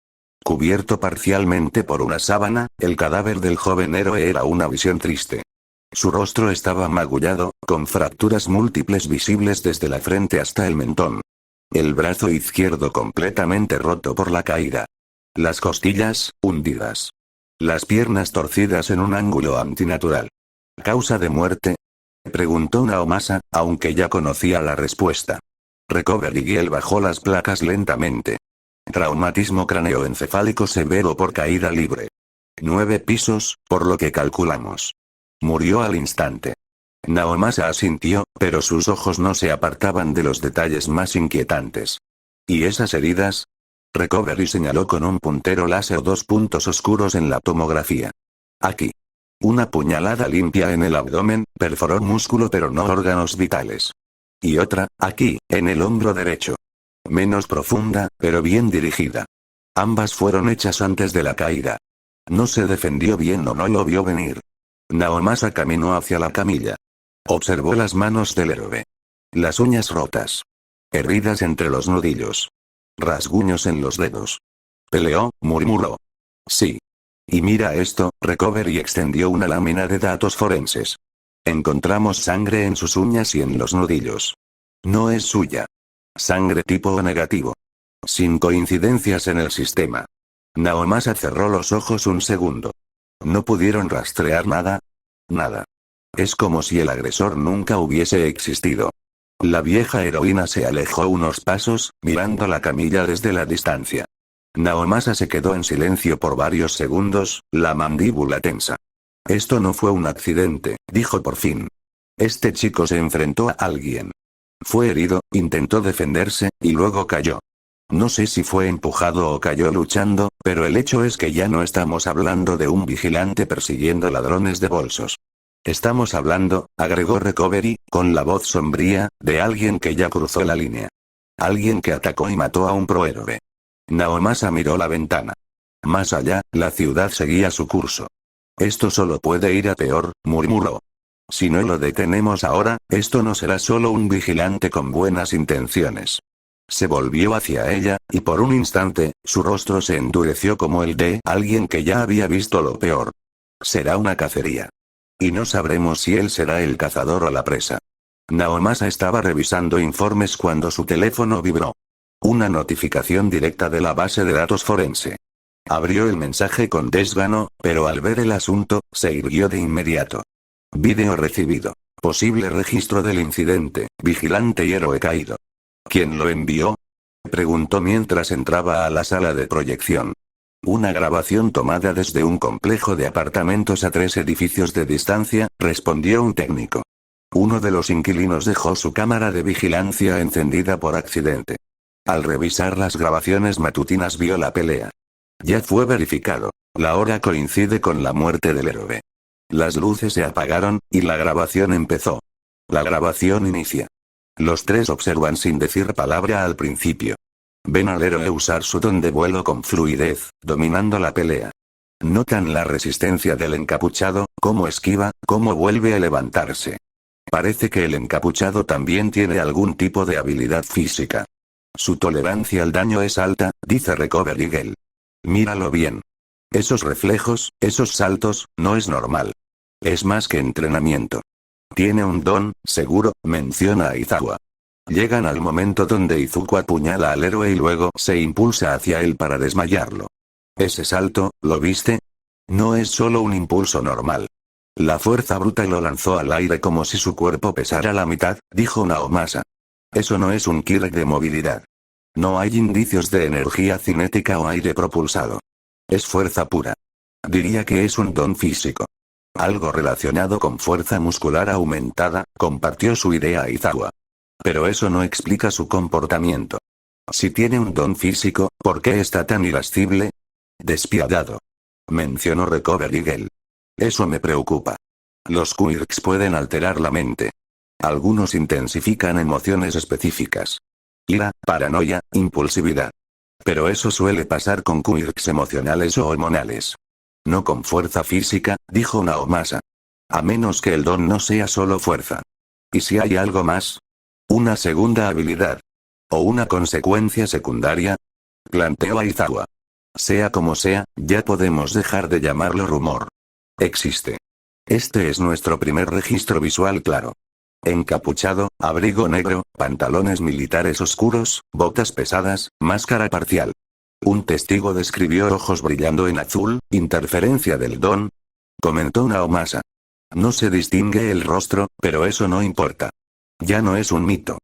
Cubierto parcialmente por una sábana, el cadáver del joven héroe era una visión triste. Su rostro estaba magullado, con fracturas múltiples visibles desde la frente hasta el mentón. El brazo izquierdo completamente roto por la caída. Las costillas, hundidas. Las piernas torcidas en un ángulo antinatural. ¿Causa de muerte?, preguntó Naomasa, aunque ya conocía la respuesta. Recovery Girl bajó las placas lentamente. Traumatismo craneoencefálico severo por caída libre. 9 pisos, por lo que calculamos. Murió al instante. Naomasa asintió, pero sus ojos no se apartaban de los detalles más inquietantes. ¿Y esas heridas? Recovery señaló con un puntero láser 2 puntos oscuros en la tomografía. Aquí. Una puñalada limpia en el abdomen, perforó músculo pero no órganos vitales. Y otra, aquí, en el hombro derecho. Menos profunda, pero bien dirigida. Ambas fueron hechas antes de la caída. No se defendió bien o no lo vio venir. Naomasa caminó hacia la camilla. Observó las manos del héroe. Las uñas rotas. Heridas entre los nudillos. Rasguños en los dedos. Peleó, murmuró. Sí. Y mira esto, Recovery extendió una lámina de datos forenses. Encontramos sangre en sus uñas y en los nudillos. No es suya. Sangre tipo O negativo. Sin coincidencias en el sistema. Naomasa cerró los ojos un segundo. ¿No pudieron rastrear nada? Nada. Es como si el agresor nunca hubiese existido. La vieja heroína se alejó unos pasos, mirando la camilla desde la distancia. Naomasa se quedó en silencio por varios segundos, la mandíbula tensa. Esto no fue un accidente, dijo por fin. Este chico se enfrentó a alguien. Fue herido, intentó defenderse, y luego cayó. No sé si fue empujado o cayó luchando, pero el hecho es que ya no estamos hablando de un vigilante persiguiendo ladrones de bolsos. Estamos hablando, agregó Recovery, con la voz sombría, de alguien que ya cruzó la línea. Alguien que atacó y mató a un prohéroe. Naomasa miró la ventana. Más allá, la ciudad seguía su curso. Esto solo puede ir a peor, murmuró. Si no lo detenemos ahora, esto no será solo un vigilante con buenas intenciones. Se volvió hacia ella, y por un instante, su rostro se endureció como el de alguien que ya había visto lo peor. Será una cacería. Y no sabremos si él será el cazador o la presa. Naomasa estaba revisando informes cuando su teléfono vibró. Una notificación directa de la base de datos forense. Abrió el mensaje con desgano, pero al ver el asunto, se irguió de inmediato. Vídeo recibido. Posible registro del incidente, vigilante y héroe caído. ¿Quién lo envió?, preguntó mientras entraba a la sala de proyección. Una grabación tomada desde un complejo de apartamentos a 3 edificios de distancia, respondió un técnico. Uno de los inquilinos dejó su cámara de vigilancia encendida por accidente. Al revisar las grabaciones matutinas vio la pelea. Ya fue verificado. La hora coincide con la muerte del héroe. Las luces se apagaron, y la grabación empezó. La grabación inicia. Los 3 observan sin decir palabra al principio. Ven al héroe usar su don de vuelo con fluidez, dominando la pelea. Notan la resistencia del encapuchado, cómo esquiva, cómo vuelve a levantarse. Parece que el encapuchado también tiene algún tipo de habilidad física. Su tolerancia al daño es alta, dice Recovery Girl. Míralo bien. Esos reflejos, esos saltos, no es normal. Es más que entrenamiento. Tiene un don, seguro, menciona a Izawa. Llegan al momento donde Izuku apuñala al héroe y luego se impulsa hacia él para desmayarlo. Ese salto, ¿lo viste? No es solo un impulso normal. La fuerza bruta lo lanzó al aire como si su cuerpo pesara la mitad, dijo Naomasa. Eso no es un Kirk de movilidad. No hay indicios de energía cinética o aire propulsado. Es fuerza pura. Diría que es un don físico. Algo relacionado con fuerza muscular aumentada, compartió su idea Aizawa. Pero eso no explica su comportamiento. Si tiene un don físico, ¿por qué está tan irascible? Despiadado. Mencionó Recovery Girl. Eso me preocupa. Los quirks pueden alterar la mente. Algunos intensifican emociones específicas. Ira, paranoia, impulsividad. Pero eso suele pasar con quirks emocionales o hormonales. No con fuerza física, dijo Naomasa. A menos que el don no sea solo fuerza. ¿Y si hay algo más? ¿Una segunda habilidad? ¿O una consecuencia secundaria? Planteó Aizawa. Sea como sea, ya podemos dejar de llamarlo rumor. Existe. Este es nuestro primer registro visual claro. Encapuchado, abrigo negro, pantalones militares oscuros, botas pesadas, máscara parcial. Un testigo describió ojos brillando en azul, interferencia del don. Comentó Naomasa. No se distingue el rostro, pero eso no importa. Ya no es un mito.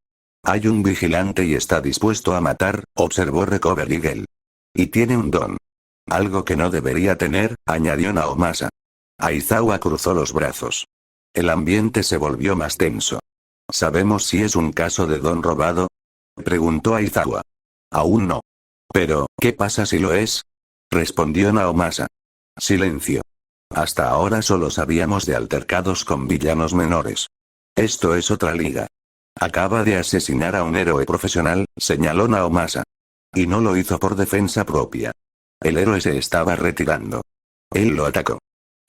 Hay un vigilante y está dispuesto a matar, observó Recovery Girl. Y tiene un don. Algo que no debería tener, añadió Naomasa. Aizawa cruzó los brazos. El ambiente se volvió más tenso. ¿Sabemos si es un caso de don robado? Preguntó Aizawa. Aún no. Pero, ¿qué pasa si lo es? Respondió Naomasa. Silencio. Hasta ahora solo sabíamos de altercados con villanos menores. Esto es otra liga. Acaba de asesinar a un héroe profesional, señaló Naomasa. Y no lo hizo por defensa propia. El héroe se estaba retirando. Él lo atacó.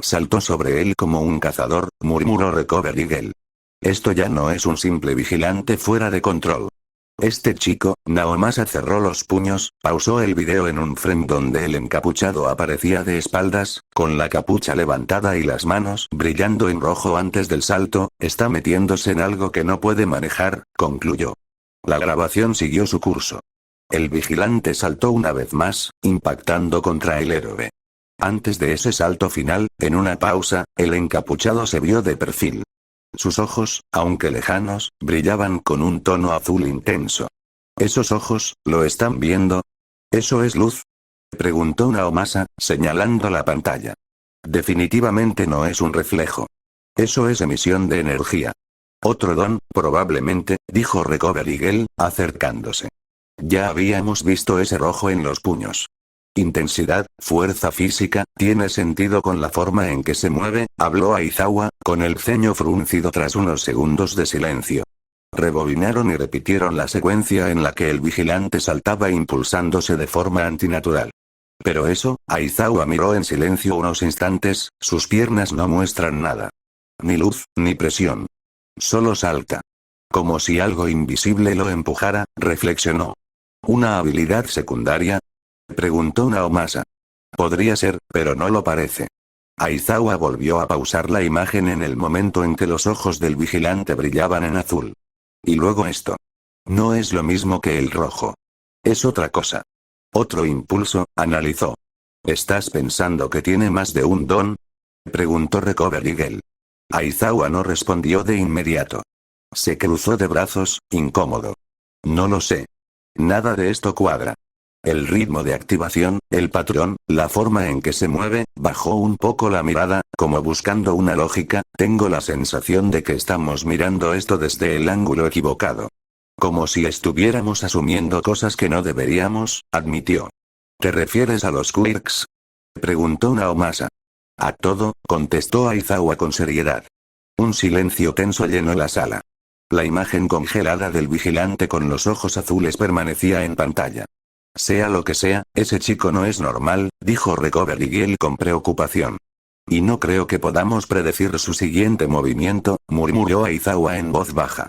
Saltó sobre él como un cazador, murmuró Recovery Girl. Esto ya no es un simple vigilante fuera de control. Este chico, Naomasa cerró los puños, pausó el video en un frame donde el encapuchado aparecía de espaldas, con la capucha levantada y las manos brillando en rojo antes del salto, está metiéndose en algo que no puede manejar, concluyó. La grabación siguió su curso. El vigilante saltó una vez más, impactando contra el héroe. Antes de ese salto final, en una pausa, el encapuchado se vio de perfil. Sus ojos, aunque lejanos, brillaban con un tono azul intenso. ¿Esos ojos, lo están viendo? ¿Eso es luz? Preguntó Naomasa, señalando la pantalla. Definitivamente no es un reflejo. Eso es emisión de energía. Otro don, probablemente, dijo Recovery Girl, acercándose. Ya habíamos visto ese rojo en los puños. Intensidad, fuerza física, tiene sentido con la forma en que se mueve, habló Aizawa, con el ceño fruncido tras unos segundos de silencio. Rebobinaron y repitieron la secuencia en la que el vigilante saltaba impulsándose de forma antinatural. Pero eso, Aizawa miró en silencio unos instantes, sus piernas no muestran nada. Ni luz, ni presión. Solo salta. Como si algo invisible lo empujara, reflexionó. ¿Una habilidad secundaria? Preguntó Naomasa. Podría ser, pero no lo parece. Aizawa volvió a pausar la imagen en el momento en que los ojos del vigilante brillaban en azul. Y luego esto. No es lo mismo que el rojo. Es otra cosa. Otro impulso, analizó. ¿Estás pensando que tiene más de un don? Preguntó Recovery Girl. Aizawa no respondió de inmediato. Se cruzó de brazos, incómodo. No lo sé. Nada de esto cuadra. El ritmo de activación, el patrón, la forma en que se mueve, bajó un poco la mirada, como buscando una lógica, tengo la sensación de que estamos mirando esto desde el ángulo equivocado. Como si estuviéramos asumiendo cosas que no deberíamos, admitió. ¿Te refieres a los quirks? Preguntó Naomasa. A todo, contestó Aizawa con seriedad. Un silencio tenso llenó la sala. La imagen congelada del vigilante con los ojos azules permanecía en pantalla. Sea lo que sea, ese chico no es normal, dijo Recovery Girl con preocupación. Y no creo que podamos predecir su siguiente movimiento, murmuró Aizawa en voz baja.